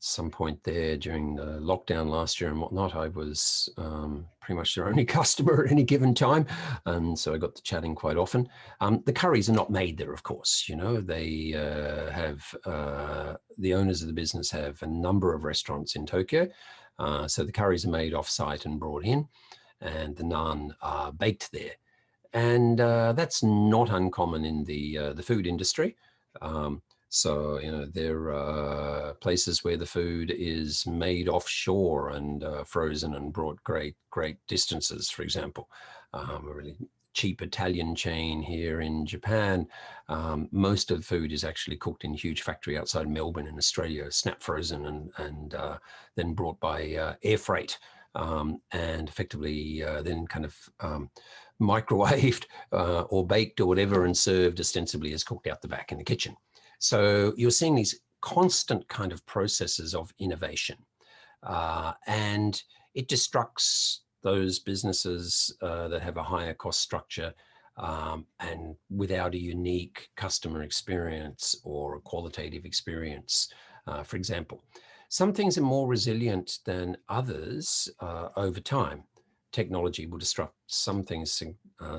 Some point there during the lockdown last year and whatnot, I was pretty much their only customer at any given time, and so I got to chatting quite often. The curries are not made there, of course. You know, they have the owners of the business have a number of restaurants in Tokyo, so the curries are made off-site and brought in, and the naan are baked there, and that's not uncommon in the food industry. So, you know, there are places where the food is made offshore and frozen and brought great distances. For example, a really cheap Italian chain here in Japan, most of the food is actually cooked in a huge factory outside Melbourne in Australia, snap frozen and then brought by air freight and effectively then kind of microwaved or baked or whatever and served ostensibly as cooked out the back in the kitchen. So you're seeing these constant kind of processes of innovation, and it destructs those businesses that have a higher cost structure and without a unique customer experience or a qualitative experience. For example, some things are more resilient than others over time. Technology will disrupt some things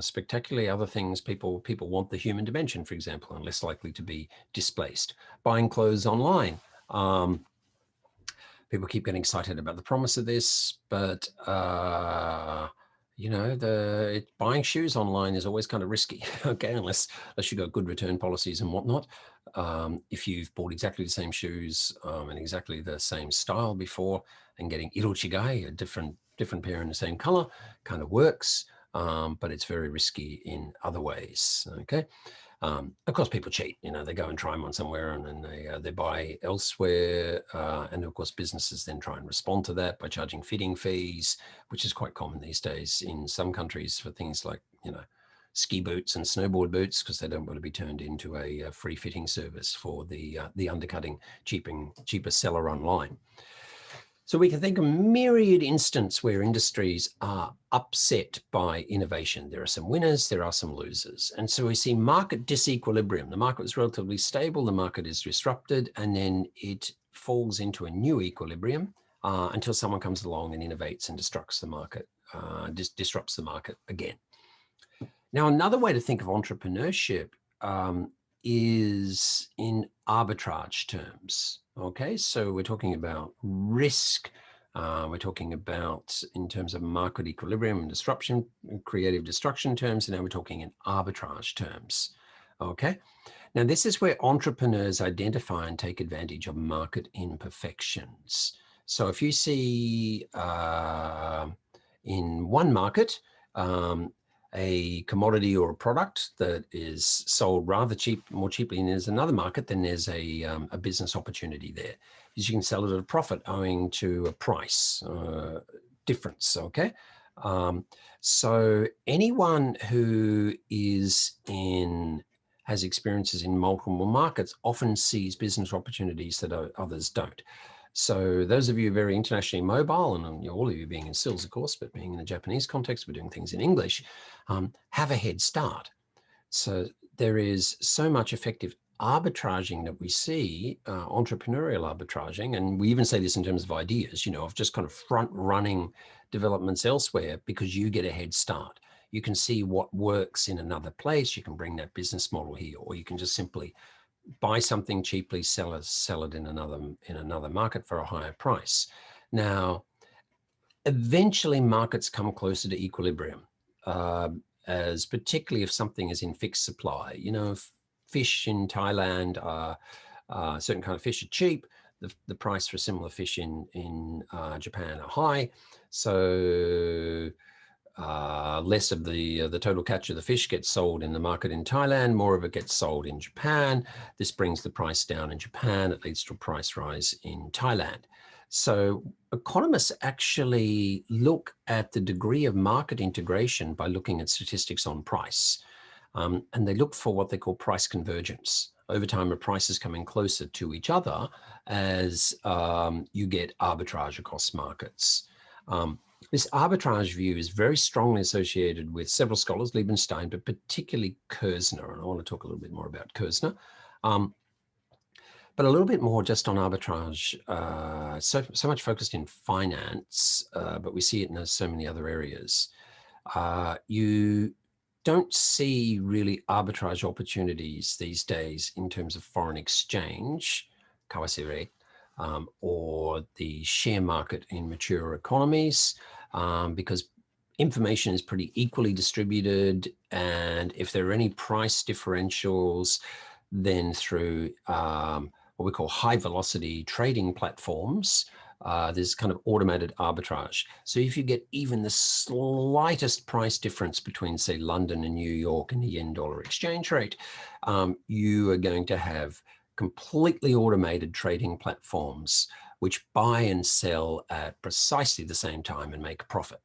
spectacularly. Other things, people want the human dimension, for example, and less likely to be displaced. Buying clothes online. People keep getting excited about the promise of this, but you know, buying shoes online is always kind of risky, okay, unless you've got good return policies and whatnot. If you've bought exactly the same shoes and exactly the same style before, and getting irochigai, a different pair in the same color, kind of works, but it's very risky in other ways, okay? Of course, people cheat. You know, they go and try them on somewhere, and then they buy elsewhere. And of course, businesses then try and respond to that by charging fitting fees, which is quite common these days in some countries for things like, you know, ski boots and snowboard boots, because they don't want to be turned into a free fitting service for the undercutting cheaper seller online. So we can think of myriad instances where industries are upset by innovation. There are some winners, there are some losers. And so we see market disequilibrium. The market is relatively stable, the market is disrupted, and then it falls into a new equilibrium until someone comes along and innovates and disrupts the market again. Now, another way to think of entrepreneurship is in arbitrage terms. Okay, so we're talking about risk. We're talking about in terms of market equilibrium and disruption, creative destruction terms, and now we're talking in arbitrage terms. Okay, Now, this is where entrepreneurs identify and take advantage of market imperfections. So if you see in one market, a commodity or a product that is sold rather more cheaply, and there's another market, then there's a business opportunity there. Because you can sell it at a profit owing to a price difference, okay? So anyone who has experiences in multiple markets often sees business opportunities that others don't. So those of you very internationally mobile, and all of you being in SILS, of course, but being in a Japanese context, we're doing things in English, have a head start. So there is so much effective arbitraging that we see, entrepreneurial arbitraging, and we even say this in terms of ideas, of just kind of front running developments elsewhere because you get a head start. You can see what works in another place. You can bring that business model here, or you can just simply buy something cheaply, sell it in another market for a higher price. Now, eventually markets come closer to equilibrium, as particularly if something is in fixed supply. Fish in Thailand are certain kind of fish are cheap. The price for similar fish in Japan are high. So less of the total catch of the fish gets sold in the market in Thailand, more of it gets sold in Japan. This brings the price down in Japan. It leads to a price rise in Thailand. So economists actually look at the degree of market integration by looking at statistics on price. And they look for what they call price convergence. Over time, a price is coming closer to each other as you get arbitrage across markets. This arbitrage view is very strongly associated with several scholars, Liebenstein, but particularly Kerzner. And I want to talk a little bit more about Kerzner. But a little bit more just on arbitrage, so much focused in finance, but we see it in so many other areas. You don't see really arbitrage opportunities these days in terms of foreign exchange, kawase rate, or the share market in mature economies, because information is pretty equally distributed. And if there are any price differentials, then through what we call high velocity trading platforms, there's kind of automated arbitrage. So if you get even the slightest price difference between, say, London and New York and the yen-dollar exchange rate, you are going to have completely automated trading platforms which buy and sell at precisely the same time and make a profit.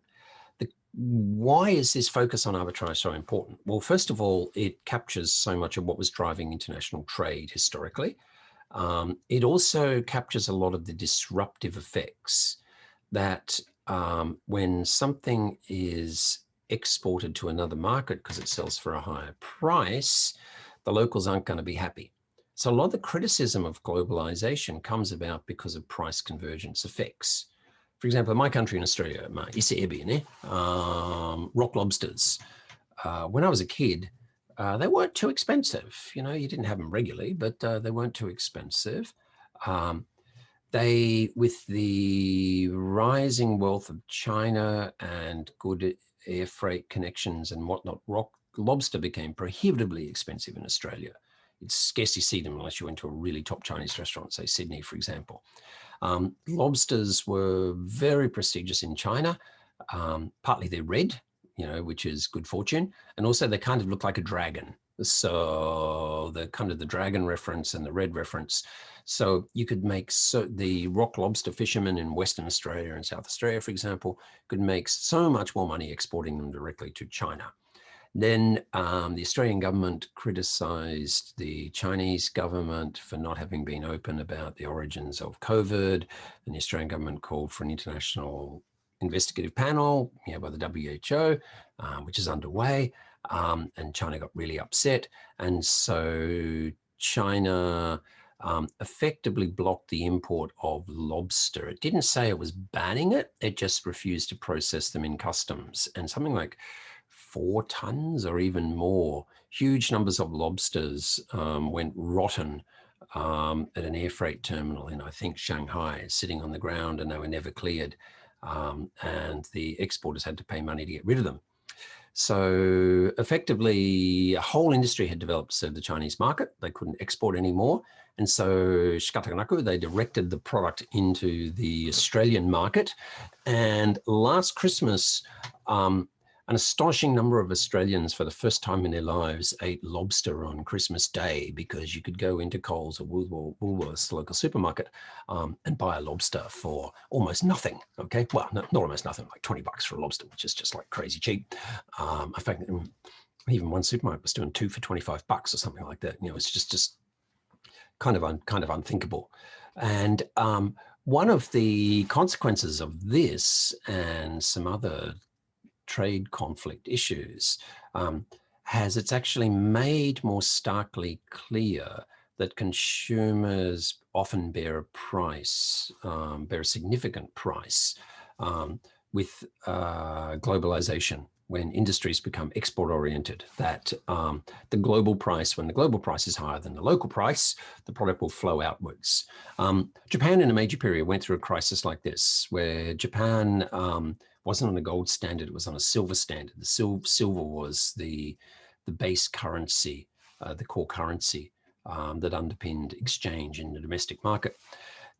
Why is this focus on arbitrage so important? Well, first of all, it captures so much of what was driving international trade historically. It also captures a lot of the disruptive effects that when something is exported to another market because it sells for a higher price, the locals aren't going to be happy. So a lot of the criticism of globalization comes about because of price convergence effects. For example, in my country in Australia, rock lobsters. When I was a kid, they weren't too expensive. You didn't have them regularly, but they weren't too expensive. With the rising wealth of China and good air freight connections and whatnot, rock lobster became prohibitively expensive in Australia. You'd scarcely see them unless you went to a really top Chinese restaurant, say Sydney, for example. Lobsters were very prestigious in China. Partly they're red, which is good fortune. And also they kind of look like a dragon. So the kind of the dragon reference and the red reference. So you could make the rock lobster fishermen in Western Australia and South Australia, for example, could make so much more money exporting them directly to China. Then the Australian government criticised the Chinese government for not having been open about the origins of COVID, and the Australian government called for an international investigative panel by the WHO, which is underway, and China got really upset. And so China effectively blocked the import of lobster. It didn't say it was banning it, it just refused to process them in customs. And something like 4 tons or even more, huge numbers of lobsters went rotten at an air freight terminal in, I think, Shanghai, sitting on the ground, and they were never cleared. And the exporters had to pay money to get rid of them. So effectively, a whole industry had developed to serve the Chinese market. They couldn't export anymore. And so Shikatanaku, they directed the product into the Australian market. And last Christmas, an astonishing number of Australians, for the first time in their lives, ate lobster on Christmas Day, because you could go into Coles or Woolworths, the local supermarket, and buy a lobster for almost nothing. Okay, well, not almost nothing, like $20 for a lobster, which is just like crazy cheap. In fact, even one supermarket was doing 2 for $25 or something like that. It's just kind of unthinkable. And one of the consequences of this and some other trade conflict issues it's actually made more starkly clear that consumers often bear a significant price with globalization, when industries become export oriented, that the global price, when the global price is higher than the local price, the product will flow outwards. Japan in a major period went through a crisis like this, where Japan wasn't on a gold standard, it was on a silver standard. The silver was the base currency, the core currency that underpinned exchange in the domestic market.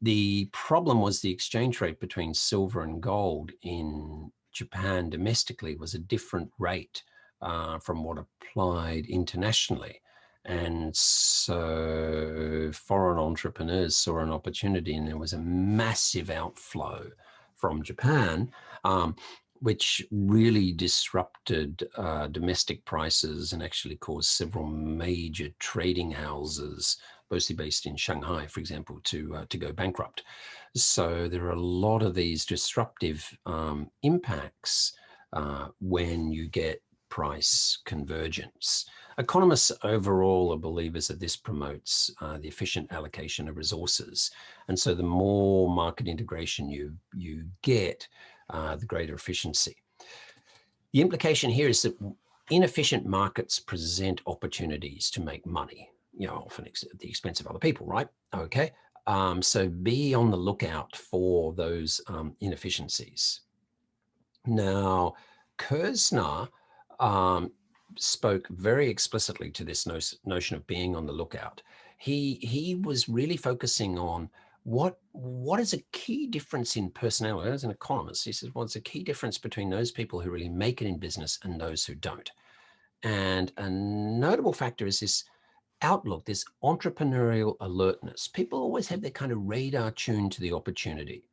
The problem was the exchange rate between silver and gold in Japan domestically was a different rate from what applied internationally. And so foreign entrepreneurs saw an opportunity, and there was a massive outflow from Japan, which really disrupted domestic prices and actually caused several major trading houses, mostly based in Shanghai, for example, to go bankrupt. So there are a lot of these disruptive impacts when you get price convergence. Economists overall are believers that this promotes the efficient allocation of resources. And so the more market integration you get, the greater efficiency. The implication here is that inefficient markets present opportunities to make money, often at the expense of other people, right? Okay. So be on the lookout for those inefficiencies. Now, Kersner spoke very explicitly to this notion of being on the lookout. He was really focusing on what is a key difference in personality. As an economist, he says, what's a key difference between those people who really make it in business and those who don't? And a notable factor is this outlook, this entrepreneurial alertness. People always have their kind of radar tuned to the opportunity.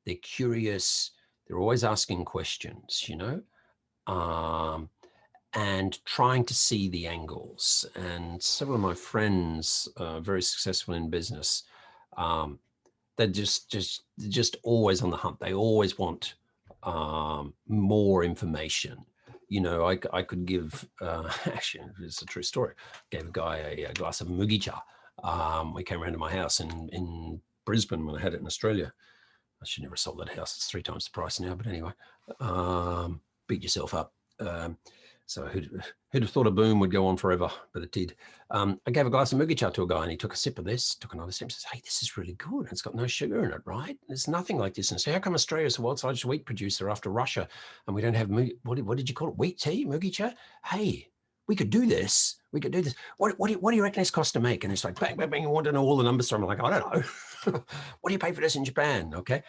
They're curious. They're always asking questions, and trying to see the angles. And several of my friends, very successful in business, they're just always on the hunt. They always want more information. I could give, actually, it's a true story. Gave a guy a glass of mugicha. We came around to my house in Brisbane when I had it in Australia. I should never have sold that house. It's 3 times the price now, but anyway, beat yourself up. So who'd have thought a boom would go on forever, but it did. I gave a glass of mugicha to a guy, and he took a sip of this, took another sip, and says, hey, this is really good. It's got no sugar in it, right? There's nothing like this. And so how come Australia's the world's largest wheat producer after Russia, and we don't have, what did you call it? Wheat tea, mugicha? Hey, we could do this. We could do this. What do you reckon it's cost to make? And it's like, bang, bang, bang, you want to know all the numbers. So I'm like, I don't know. What do you pay for this in Japan? Okay.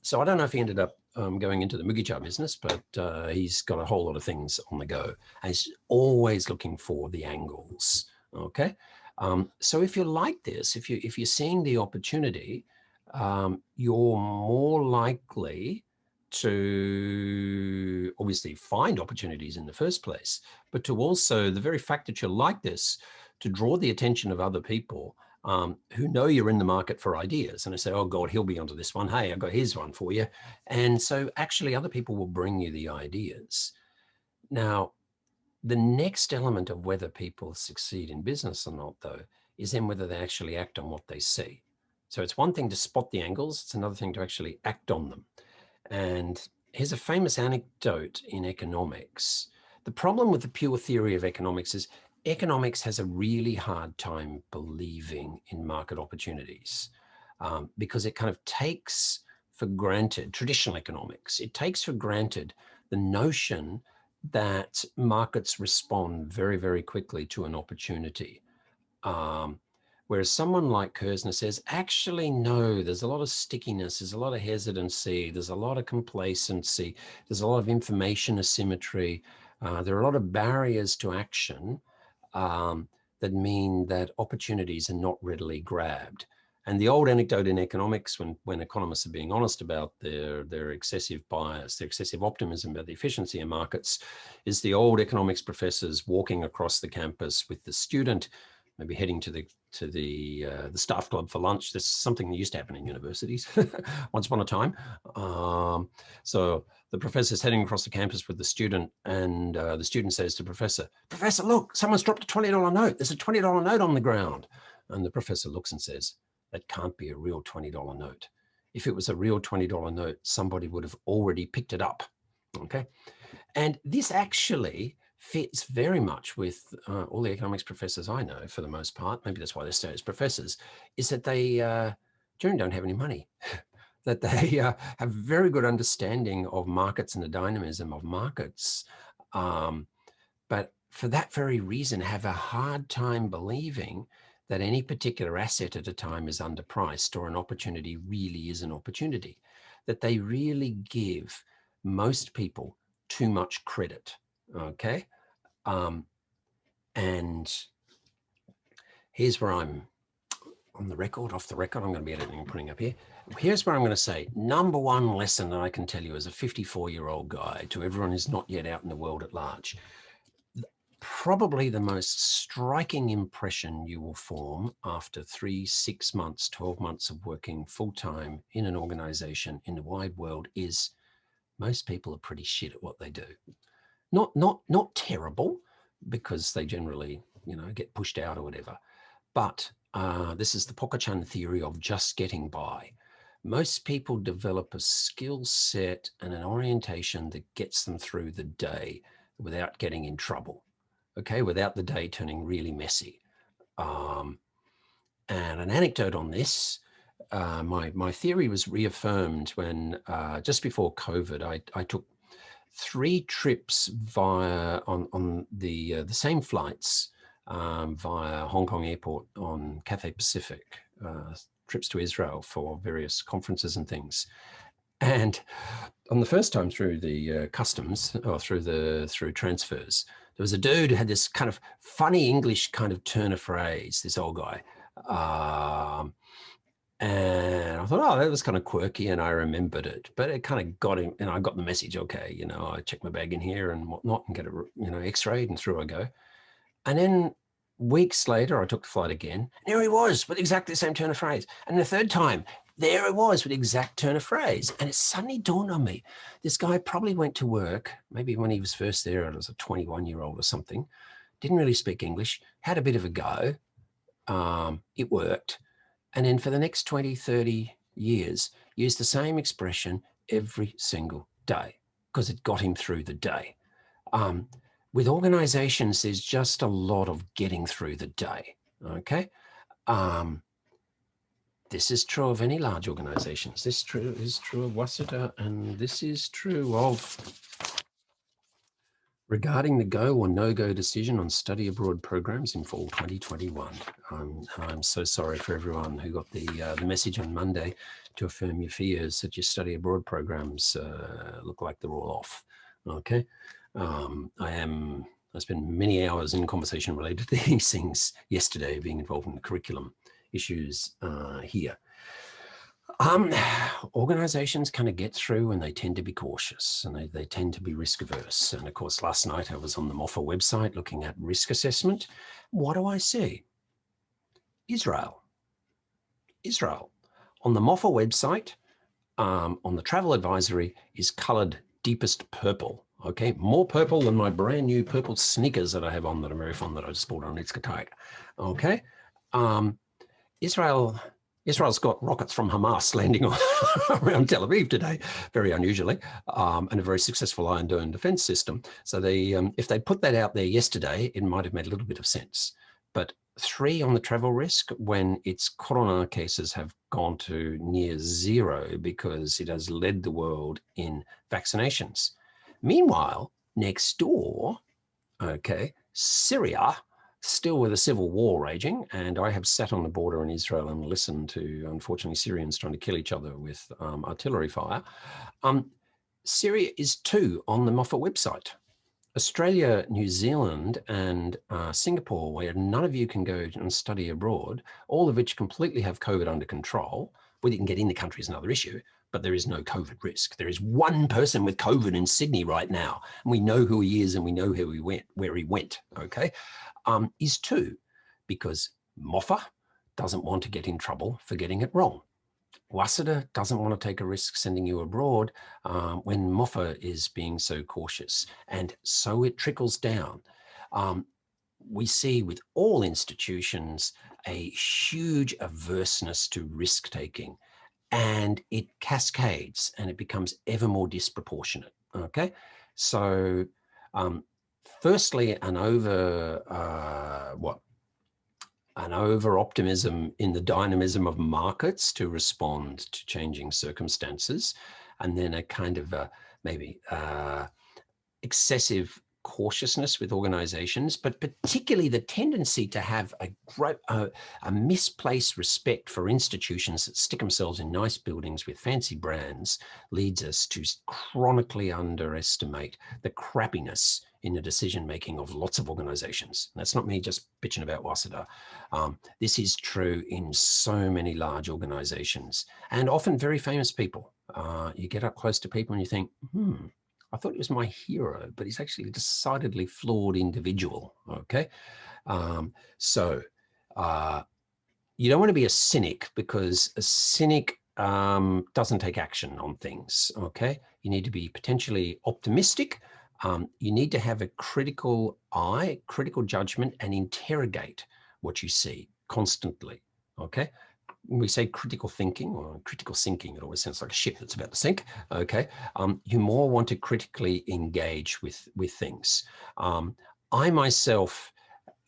So I don't know if he ended up going into the mugicha business, but he's got a whole lot of things on the go. And he's always looking for the angles. Okay. So if you're like this, if you're seeing the opportunity, you're more likely to obviously find opportunities in the first place, but to also, the very fact that you're like this, to draw the attention of other people who know you're in the market for ideas. And I say, oh God, he'll be onto this one. Hey, I got his one for you. And so actually other people will bring you the ideas. Now, the next element of whether people succeed in business or not, though, is then whether they actually act on what they see. So it's one thing to spot the angles. It's another thing to actually act on them. And here's a famous anecdote in economics. The problem with the pure theory of economics is economics has a really hard time believing in market opportunities because it kind of takes for granted, traditional economics, it takes for granted the notion that markets respond very, very quickly to an opportunity. Whereas someone like Kersner says, actually, no, there's a lot of stickiness, there's a lot of hesitancy, there's a lot of complacency, there's a lot of information asymmetry. There are a lot of barriers to action that mean that opportunities are not readily grabbed. And the old anecdote in economics, when economists are being honest about their excessive bias, their excessive optimism about the efficiency of markets, is the old economics professors walking across the campus with the student, maybe heading to the staff club for lunch. This is something that used to happen in universities once upon a time. So the professor's heading across the campus with the student, and the student says to Professor, look, someone's dropped a $20 note. There's a $20 note on the ground. And the professor looks and says, that can't be a real $20 note. If it was a real $20 note, somebody would have already picked it up, okay? And this actually fits very much with all the economics professors I know, for the most part. Maybe that's why they stay as professors, is that they generally don't have any money, that they have very good understanding of markets and the dynamism of markets. But for that very reason, have a hard time believing that any particular asset at a time is underpriced or an opportunity really is an opportunity, that they really give most people too much credit, okay? And here's where I'm on the record, off the record, I'm going to be editing and putting up here. Here's where I'm going to say, number one lesson that I can tell you as a 54-year-old guy to everyone who's not yet out in the world at large. Probably the most striking impression you will form after 3, 6 months, 12 months of working full-time in an organization in the wide world is most people are pretty shit at what they do. Not terrible, because they generally, get pushed out or whatever. But this is the Poker-chan theory of just getting by. Most people develop a skill set and an orientation that gets them through the day without getting in trouble. Okay, without the day turning really messy. And an anecdote on this, my theory was reaffirmed when just before COVID, I took 3 trips on the same flights via Hong Kong Airport on Cathay Pacific, trips to Israel for various conferences and things. And on the first time through the customs, or through transfers, there was a dude who had this kind of funny English kind of turn of phrase, this old guy. And I thought, oh, that was kind of quirky, and I remembered it, but it kind of got him, and I got the message, okay, I checked my bag in here and whatnot and get it, x-rayed, and through I go. And then weeks later, I took the flight again, and there he was with exactly the same turn of phrase. And the third time, there it was with the exact turn of phrase. And it suddenly dawned on me, this guy probably went to work, maybe when he was first there, I was a 21-year-old or something, didn't really speak English, had a bit of a go. It worked. And then for the next 20, 30 years, used the same expression every single day because it got him through the day. With organizations, there's just a lot of getting through the day, okay? This is true of any large organizations. This is true of Waseda, and this is true of regarding the go or no-go decision on study abroad programs in fall 2021. I'm so sorry for everyone who got the message on Monday to affirm your fears that your study abroad programs look like they're all off, okay? I spent many hours in conversation related to these things yesterday, being involved in the curriculum issues here. Organizations kind of get through, and they tend to be cautious, and they tend to be risk averse. And of course, last night I was on the MOFA website looking at risk assessment. What do I see? Israel. On the MOFA website, on the travel advisory, is colored deepest purple. Okay, more purple than my brand new purple sneakers that I have on that I'm very fond, that I just bought on Itzkatayk. Okay, Israel's got rockets from Hamas landing around Tel Aviv today, very unusually, and a very successful Iron Dome defense system. So they, if they put that out there yesterday, it might have made a little bit of sense. But 3 on the travel risk when its corona cases have gone to near 0 because it has led the world in vaccinations. Meanwhile, Next door, okay, Syria, still with a civil war raging, and I have sat on the border in Israel and listened to, unfortunately, Syrians trying to kill each other with artillery fire. Syria is too on the Moffat website. Australia, New Zealand, and Singapore, where none of you can go and study abroad, all of which completely have COVID under control. Whether you can get in the country is another issue, but there is no COVID risk. There is one person with COVID in Sydney right now, and we know who he is and we know where he went, okay? Is two, because Moffat doesn't want to get in trouble for getting it wrong. Waseda doesn't want to take a risk sending you abroad when Moffat is being so cautious. And so it trickles down. We see with all institutions a huge averseness to risk taking, and it cascades and it becomes ever more disproportionate. Okay, so firstly, an over-optimism in the dynamism of markets to respond to changing circumstances, and then a kind of maybe excessive cautiousness with organizations, but particularly the tendency to have a misplaced respect for institutions that stick themselves in nice buildings with fancy brands leads us to chronically underestimate the crappiness in the decision-making of lots of organizations. That's not me just bitching about Waseda. This is true in so many large organizations and often very famous people. You get up close to people and you think, I thought he was my hero, but he's actually a decidedly flawed individual, okay? So you don't want to be a cynic, because a cynic doesn't take action on things, okay? You need to be potentially optimistic. You need to have a critical eye, critical judgment, and interrogate what you see constantly, okay? When we say critical thinking or critical sinking, it always sounds like a ship that's about to sink, okay? You more want to critically engage with things. I myself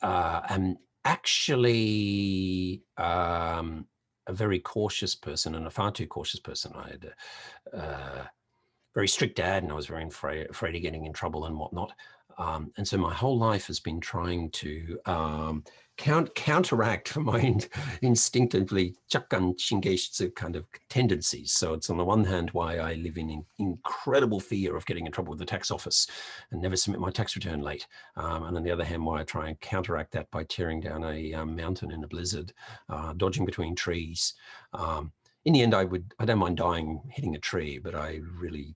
am actually a very cautious person, and a far too cautious person. I had a very strict dad, and I was very afraid of getting in trouble and whatnot. And so my whole life has been trying to counteract my instinctively chakkan shingeishitsu kind of tendencies. So it's on the one hand why I live in incredible fear of getting in trouble with the tax office and never submit my tax return late. And on the other hand, why I try and counteract that by tearing down a mountain in a blizzard, dodging between trees. In the end, I don't mind dying hitting a tree, but I really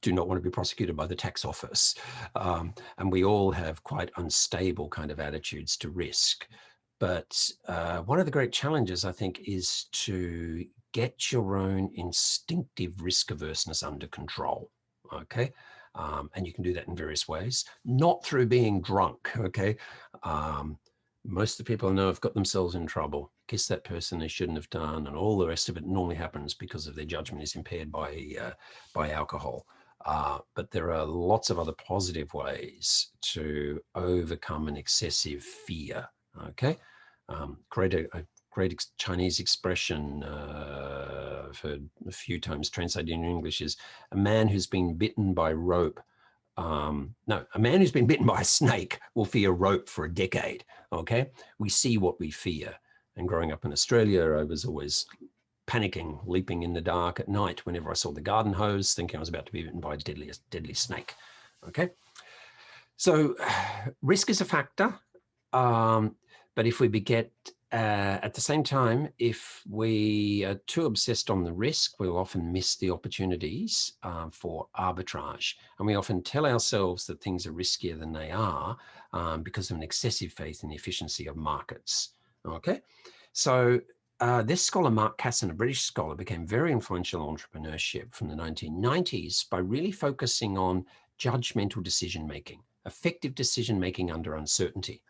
do not want to be prosecuted by the tax office. And we all have quite unstable kind of attitudes to risk. But one of the great challenges, I think, is to get your own instinctive risk averseness under control, okay? And you can do that in various ways, not through being drunk, okay? Most of the people I know have got themselves in trouble, kissed that person they shouldn't have done, and all the rest of it normally happens because of their judgment is impaired by alcohol. But there are lots of other positive ways to overcome an excessive fear, okay? A great Chinese expression I've heard a few times translated in English is a man who's been bitten by rope. No, a man who's been bitten by a snake will fear rope for a decade, okay? We see what we fear. And growing up in Australia, I was always panicking, leaping in the dark at night whenever I saw the garden hose, thinking I was about to be bitten by a deadly snake, okay? So risk is a factor, but if we get, at the same time, if we are too obsessed on the risk, we'll often miss the opportunities for arbitrage. And we often tell ourselves that things are riskier than they are because of an excessive faith in the efficiency of markets, okay? So this scholar, Mark Casson, a British scholar, became very influential in entrepreneurship from the 1990s by really focusing on judgmental decision-making, effective decision-making under uncertainty.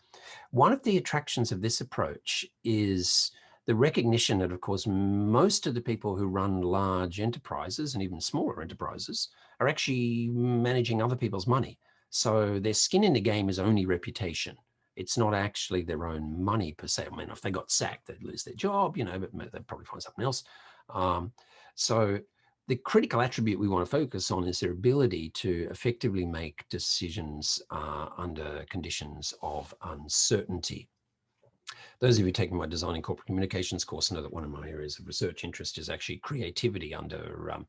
One of the attractions of this approach is the recognition that, of course, most of the people who run large enterprises and even smaller enterprises are actually managing other people's money. So their skin in the game is only reputation. It's not actually their own money per se. I mean, if they got sacked, they'd lose their job, you know, but they'd probably find something else. So the critical attribute we want to focus on is their ability to effectively make decisions under conditions of uncertainty. Those of you taking my Designing Corporate Communications course know that one of my areas of research interest is actually creativity under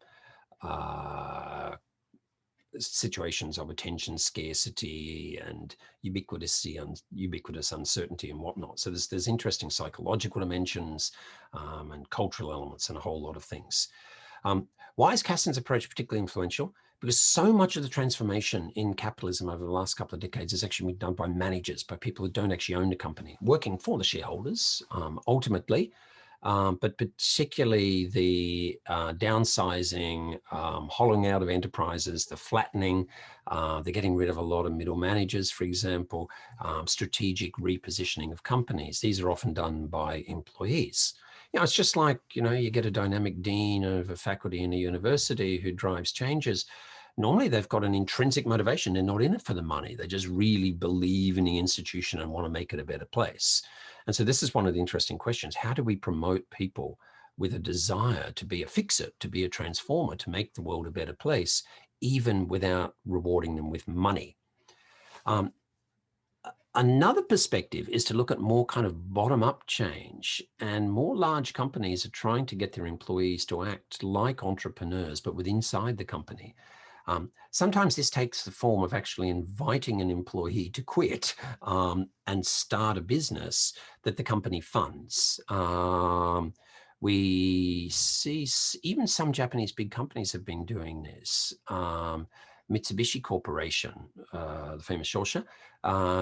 situations of attention scarcity and ubiquitous uncertainty and whatnot. So there's interesting psychological dimensions and cultural elements and a whole lot of things. Why is Caston's approach particularly influential? Because so much of the transformation in capitalism over the last couple of decades has actually been done by managers, by people who don't actually own the company, working for the shareholders ultimately, but particularly the downsizing, hollowing out of enterprises, the flattening, the getting rid of a lot of middle managers, for example, strategic repositioning of companies. These are often done by employees. It's just like, you get a dynamic dean of a faculty in a university who drives changes. Normally they've got an intrinsic motivation. They're not in it for the money. They just really believe in the institution and want to make it a better place. And so this is one of the interesting questions. How do we promote people with a desire to be a fixer, to be a transformer, to make the world a better place, even without rewarding them with money? Another perspective is to look at more kind of bottom-up change, and more large companies are trying to get their employees to act like entrepreneurs, but with inside the company. Sometimes this takes the form of actually inviting an employee to quit and start a business that the company funds. We see even some Japanese big companies have been doing this. Mitsubishi Corporation, the famous Shosha,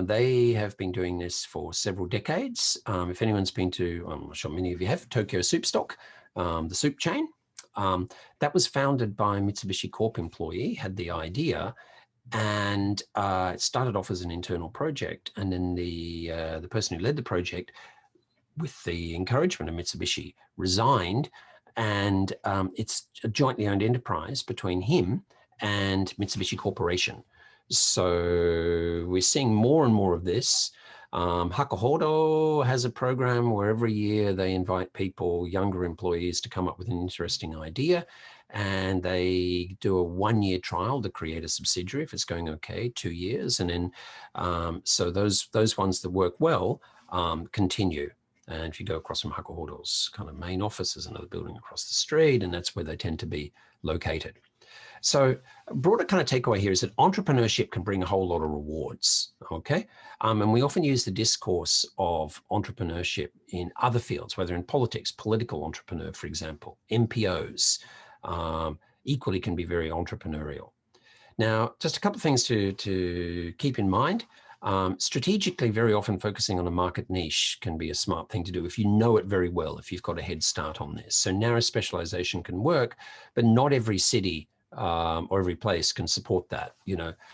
they have been doing this for several decades. If anyone's been to, I'm sure many of you have, Tokyo Soup Stock, the soup chain, that was founded by a Mitsubishi Corp employee, had the idea, and it started off as an internal project. And then the person who led the project, with the encouragement of Mitsubishi, resigned, and it's a jointly owned enterprise between him and Mitsubishi Corporation. So we're seeing more and more of this. Hakuhodo has a program where every year they invite people, younger employees, to come up with an interesting idea, and they do a 1-year trial to create a subsidiary if it's going okay, 2 years, and then so those ones that work well continue. And if you go across from Hakuhodo's kind of main office, there's another building across the street, and that's where they tend to be located. So a broader kind of takeaway here is that entrepreneurship can bring a whole lot of rewards, okay? And we often use the discourse of entrepreneurship in other fields, whether in politics, political entrepreneur, for example, MPOs, equally can be very entrepreneurial. Now, just a couple of things to keep in mind. Strategically, very often focusing on a market niche can be a smart thing to do if you know it very well, if you've got a head start on this. So narrow specialization can work, but not every city or every place can support that.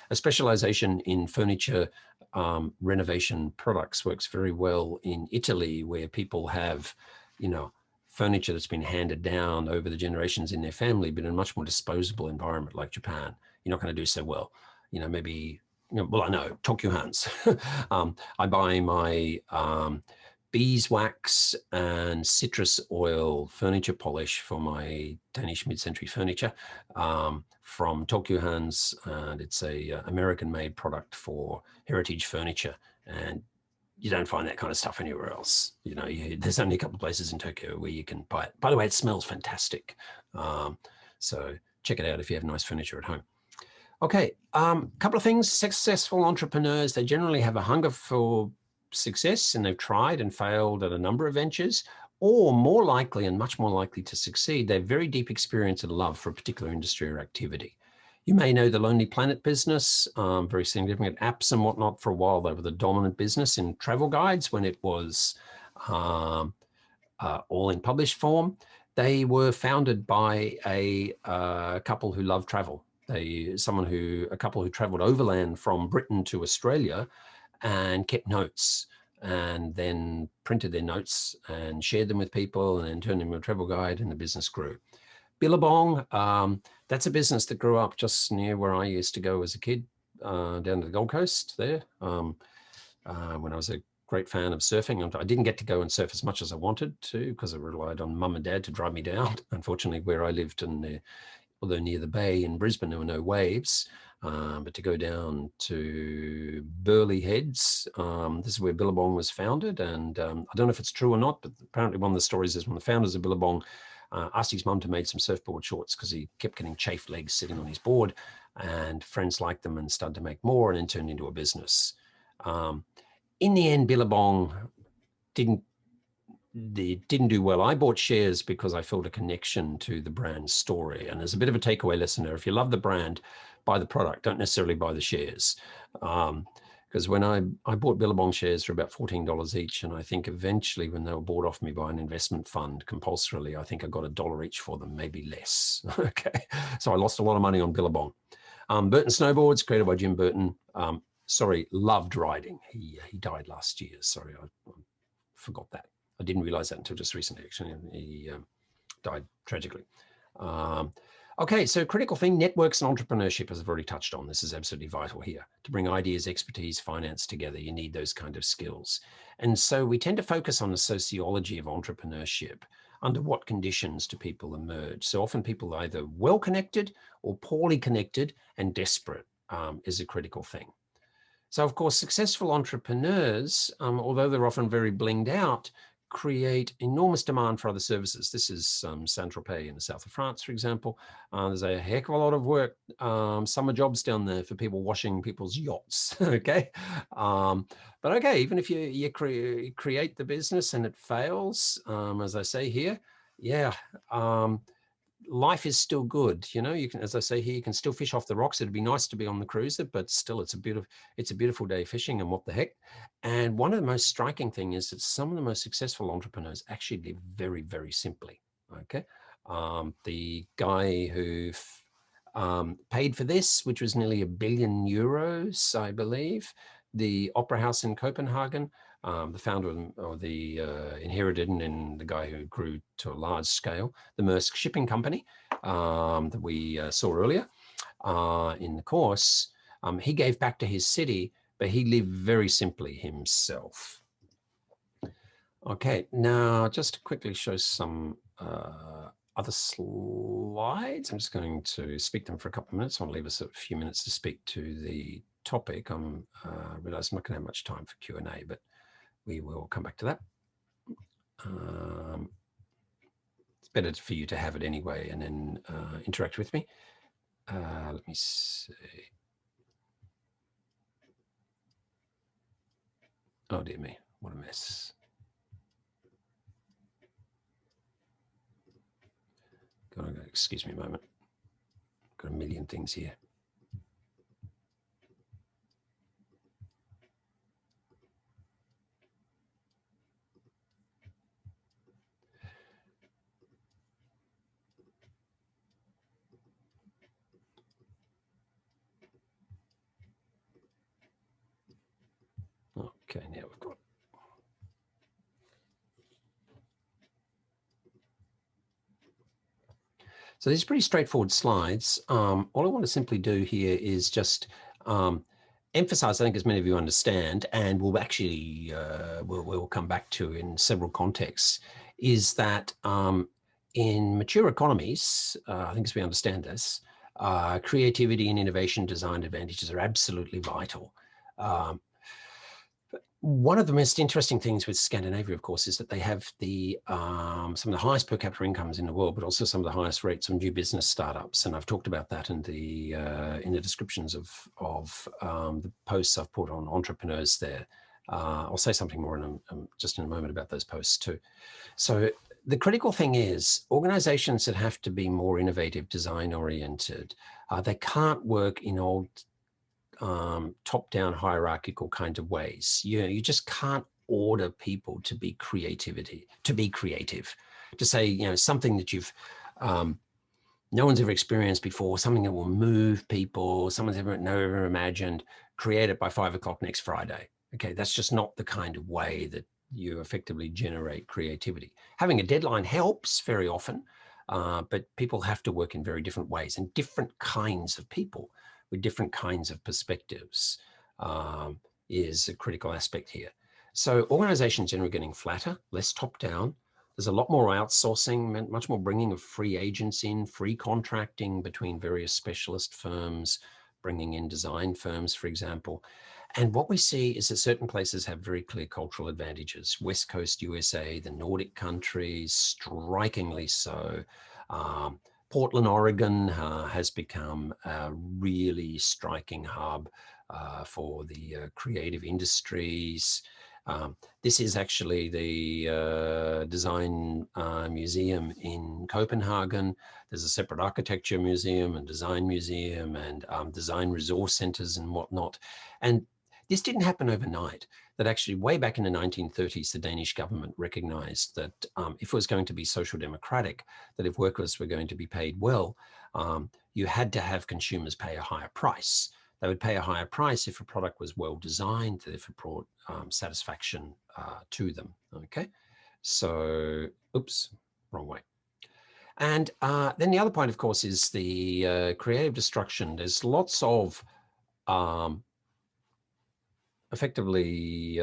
A specialization in furniture renovation products works very well in Italy, where people have, furniture that's been handed down over the generations in their family, but in a much more disposable environment like Japan. You're not going to do so well. Maybe, well, I know, Tokyo-Hans. I buy my beeswax and citrus oil furniture polish for my Danish mid-century furniture from Tokyo-Hans, and it's a American-made product for heritage furniture, and you don't find that kind of stuff anywhere else. There's only a couple of places in Tokyo where you can buy it. By the way, it smells fantastic. So check it out if you have nice furniture at home. Okay, couple of things. Successful entrepreneurs, they generally have a hunger for success, and they've tried and failed at a number of ventures, or more likely and much more likely to succeed, they have very deep experience and love for a particular industry or activity. You may know the Lonely Planet business, very significant apps and whatnot. For a while, they were the dominant business in travel guides when it was all in published form. They were founded by a couple who loved travel. A couple who traveled overland from Britain to Australia and kept notes, and then printed their notes and shared them with people, and then turned them into a travel guide, and the business grew. Billabong, that's a business that grew up just near where I used to go as a kid, down to the Gold Coast there, when I was a great fan of surfing. I didn't get to go and surf as much as I wanted to because I relied on mum and dad to drive me down. Unfortunately, where I lived, although near the bay in Brisbane, there were no waves. But to go down to Burleigh Heads, this is where Billabong was founded. And I don't know if it's true or not, but apparently one of the stories is when the founders of Billabong asked his mum to make some surfboard shorts because he kept getting chafed legs sitting on his board, and friends liked them and started to make more, and then turned into a business. In the end, Billabong didn't do well. I bought shares because I felt a connection to the brand story. And there's a bit of a takeaway lesson there. If you love the brand, buy the product, don't necessarily buy the shares. Because when I bought Billabong shares for about $14 each, and I think eventually when they were bought off me by an investment fund compulsorily, I think I got $1 each for them, maybe less. Okay, so I lost a lot of money on Billabong. Burton Snowboards, created by Jim Burton. Sorry, loved riding. He died last year. Sorry, I forgot that. I didn't realize that until just recently, actually. He died tragically. Okay, so critical thing, networks and entrepreneurship, as I've already touched on. This is absolutely vital here. To bring ideas, expertise, finance together, you need those kind of skills. And so we tend to focus on the sociology of entrepreneurship. Under what conditions do people emerge? So often people are either well-connected or poorly connected, and desperate is a critical thing. So of course, successful entrepreneurs, although they're often very blinged out, create enormous demand for other services. This is Saint-Tropez in the south of France, for example. There's a heck of a lot of work, summer jobs down there for people washing people's yachts, okay? But okay, even if you create the business and it fails, as I say here, yeah, life is still good. You know, you can, as I say here, you can still fish off the rocks. It'd be nice to be on the cruiser, but still it's a beautiful day fishing, and what the heck. And one of the most striking things is that some of the most successful entrepreneurs actually live very, very simply. Okay. The guy who paid for this, which was nearly €1 billion, I believe, the Opera House in Copenhagen, the founder of the inherited and then the guy who grew to a large scale, the Maersk shipping company that we saw earlier in the course, he gave back to his city, but he lived very simply himself. Okay, now just to quickly show some other slides. I'm just going to speak them for a couple of minutes. I'll leave us a few minutes to speak to the topic. I realize I'm not going to have much time for Q&A, but we will come back to that. It's better for you to have it anyway and then interact with me. Let me see. Oh dear me, what a mess. Excuse me a moment. Got a million things here. Okay, now we've got. So these are pretty straightforward slides. All I want to simply do here is just emphasize, I think as many of you understand, and we'll actually, we'll come back to in several contexts, is that in mature economies, I think as we understand this, creativity and innovation design advantages are absolutely vital. One of the most interesting things with Scandinavia, of course, is that they have the some of the highest per capita incomes in the world, but also some of the highest rates of new business startups. And I've talked about that in the descriptions of the posts I've put on entrepreneurs there. I'll say something more just in a moment about those posts too. So the critical thing is organizations that have to be more innovative, design oriented, they can't work in old top-down hierarchical kind of ways. You just can't order people to be creative, to say, something that you've no one's ever experienced before, something that will move people, someone's never imagined, create it by 5 o'clock next Friday. Okay, that's just not the kind of way that you effectively generate creativity. Having a deadline helps very often, but people have to work in very different ways, and different kinds of people with different kinds of perspectives is a critical aspect here. So organizations generally getting flatter, less top down. There's a lot more outsourcing, much more bringing of free agents in, free contracting between various specialist firms, bringing in design firms, for example. And what we see is that certain places have very clear cultural advantages. West Coast USA, the Nordic countries, strikingly so. Portland, Oregon has become a really striking hub for the creative industries. This is actually the design museum in Copenhagen. There's a separate architecture museum and design museum and design resource centers and whatnot. And this didn't happen overnight. That actually way back in the 1930s, the Danish government recognized that if it was going to be social democratic, that if workers were going to be paid well, you had to have consumers pay a higher price. They would pay a higher price if a product was well designed, if it brought satisfaction to them, okay? So, oops, wrong way. And then the other point, of course, is the creative destruction. There's lots of effectively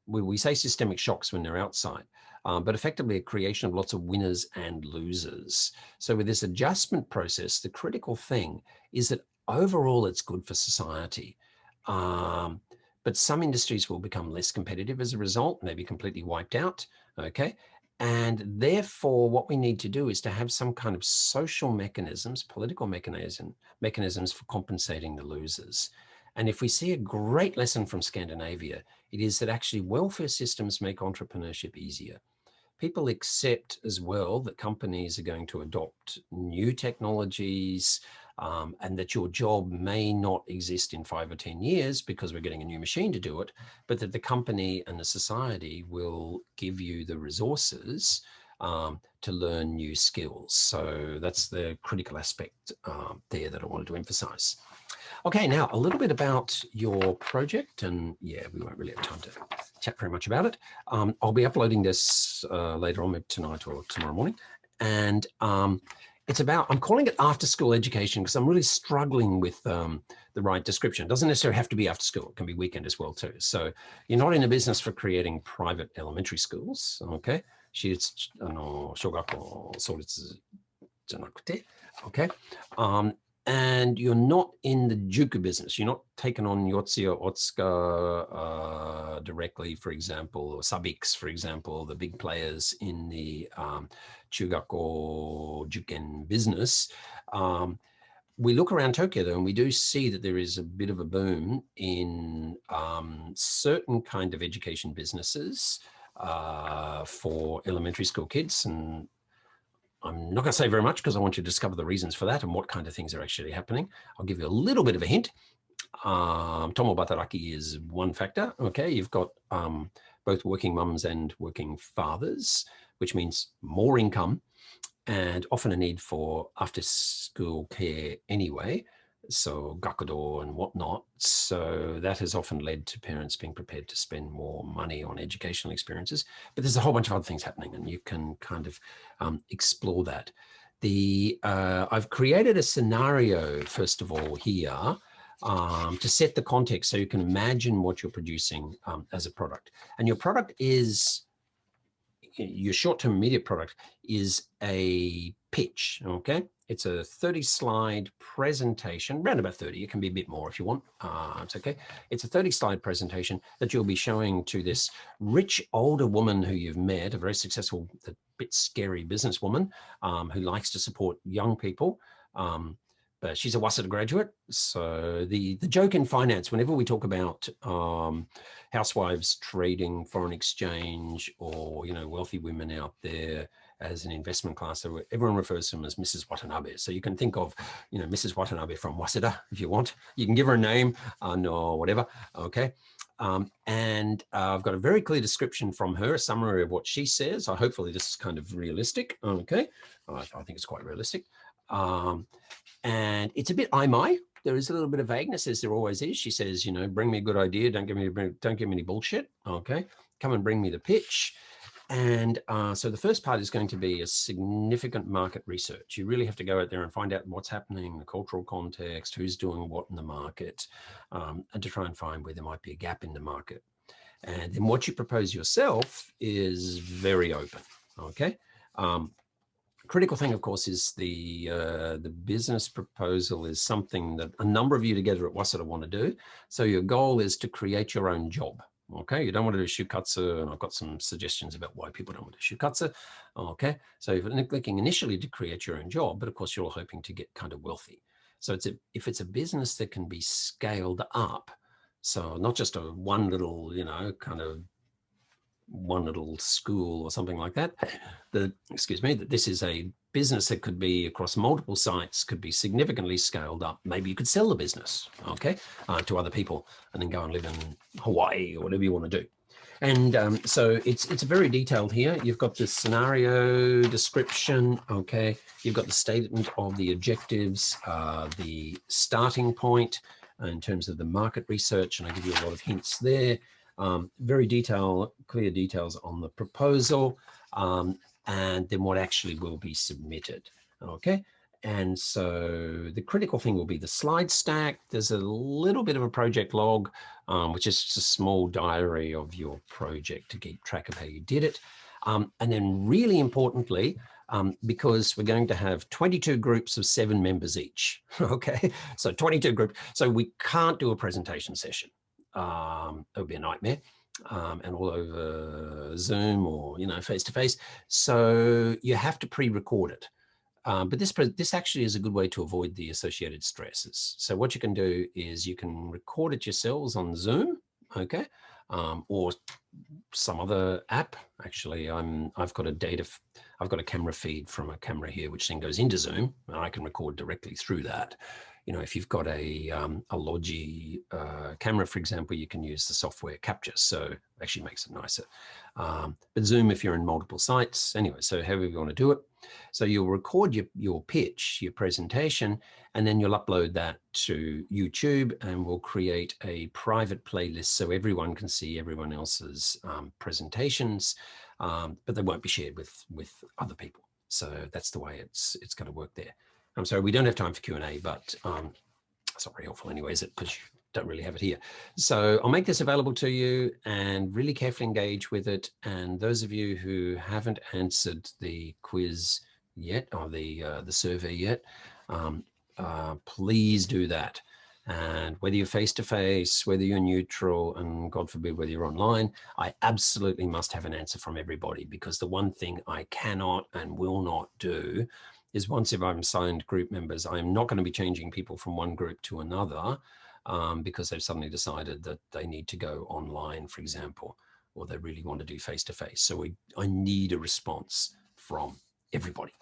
we say systemic shocks when they're outside, but effectively a creation of lots of winners and losers. So with this adjustment process, the critical thing is that overall it's good for society. But some industries will become less competitive as a result, maybe completely wiped out, okay? And therefore, what we need to do is to have some kind of social mechanisms, political mechanisms for compensating the losers. And if we see a great lesson from Scandinavia, it is that actually welfare systems make entrepreneurship easier. People accept as well that companies are going to adopt new technologies and that your job may not exist in 5 or 10 years because we're getting a new machine to do it, but that the company and the society will give you the resources to learn new skills. So that's the critical aspect there that I wanted to emphasize. Okay, now a little bit about your project, and yeah, we won't really have time to chat very much about it. I'll be uploading this later on, maybe tonight or tomorrow morning, and it's about, I'm calling it after school education because I'm really struggling with the right description. It doesn't necessarily have to be after school, it can be weekend as well too. So you're not in a business for creating private elementary schools, okay? Okay. And you're not in the juku business. You're not taking on Yotzi or Otsuka directly, for example, or Sabix, for example, the big players in the Chugako Juken business. We look around Tokyo though, and we do see that there is a bit of a boom in certain kind of education businesses for elementary school kids. And I'm not going to say very much because I want you to discover the reasons for that and what kind of things are actually happening. I'll give you a little bit of a hint. Tomo Bataraki is one factor. Okay, you've got both working mums and working fathers, which means more income and often a need for after school care anyway. So gakudo and whatnot. So that has often led to parents being prepared to spend more money on educational experiences. But there's a whole bunch of other things happening, and you can kind of explore that. I've created a scenario, first of all, here to set the context so you can imagine what you're producing as a product. And your product is, your short-term immediate product is a pitch, okay? It's a 30-slide presentation, around about 30. It can be a bit more if you want. It's okay. It's a 30-slide presentation that you'll be showing to this rich older woman who you've met, a very successful, a bit scary businesswoman who likes to support young people. But she's a Waseda graduate. So the joke in finance, whenever we talk about housewives trading foreign exchange or, you know, wealthy women out there as an investment class, everyone refers to them as Mrs. Watanabe. So you can think of, you know, Mrs. Watanabe from Waseda if you want. You can give her a name or whatever, okay? And I've got a very clear description from her, a summary of what she says. Hopefully this is kind of realistic, okay? I think it's quite realistic. And it's a bit I-my. There is a little bit of vagueness, as there always is. She says, you know, bring me a good idea. Don't give me any bullshit, okay? Come and bring me the pitch. And so the first part is going to be a significant market research. You really have to go out there and find out what's happening, the cultural context, who's doing what in the market, and to try and find where there might be a gap in the market. And then what you propose yourself is very open, okay? Critical thing, of course, is the business proposal is something that a number of you together at Waseda want to do. So your goal is to create your own job. Okay, you don't want to do shukatsu, and I've got some suggestions about why people don't want to do shukatsu. Okay, so you're looking initially to create your own job, but of course you're hoping to get kind of wealthy. So if it's a business that can be scaled up, so not just a one little, kind of one little school or something like that, that this is a business that could be across multiple sites, could be significantly scaled up. Maybe you could sell the business, okay, to other people and then go and live in Hawaii or whatever you want to do. And so it's very detailed here. You've got the scenario description, okay. You've got the statement of the objectives, the starting point in terms of the market research, and I give you a lot of hints there. Very clear details on the proposal, and then what actually will be submitted, okay? And so the critical thing will be the slide stack. There's a little bit of a project log, which is just a small diary of your project to keep track of how you did it. And then really importantly, because we're going to have 22 groups of 7 members each, okay? So 22 groups, so we can't do a presentation session. It would be a nightmare, and all over Zoom or face-to-face. So you have to pre-record it. But this actually is a good way to avoid the associated stresses. So what you can do is you can record it yourselves on Zoom, okay, or some other app. Actually, I've got a camera feed from a camera here, which then goes into Zoom, and I can record directly through that. If you've got a Logi camera, for example, you can use the software Capture, so it actually makes it nicer. But Zoom, if you're in multiple sites, anyway, so however you want to do it. So you'll record your pitch, your presentation, and then you'll upload that to YouTube, and we'll create a private playlist so everyone can see everyone else's presentations, but they won't be shared with other people. So that's the way it's going to work there. I'm sorry, we don't have time for Q&A, but it's not very helpful anyway, is it? Because you don't really have it here. So I'll make this available to you and really carefully engage with it. And those of you who haven't answered the quiz yet, or the survey yet, please do that. And whether you're face-to-face, whether you're neutral, and God forbid, whether you're online, I absolutely must have an answer from everybody, because the one thing I cannot and will not do is, once if I'm signed group members, I'm not going to be changing people from one group to another because they've suddenly decided that they need to go online, for example, or they really want to do face-to-face. So I need a response from everybody.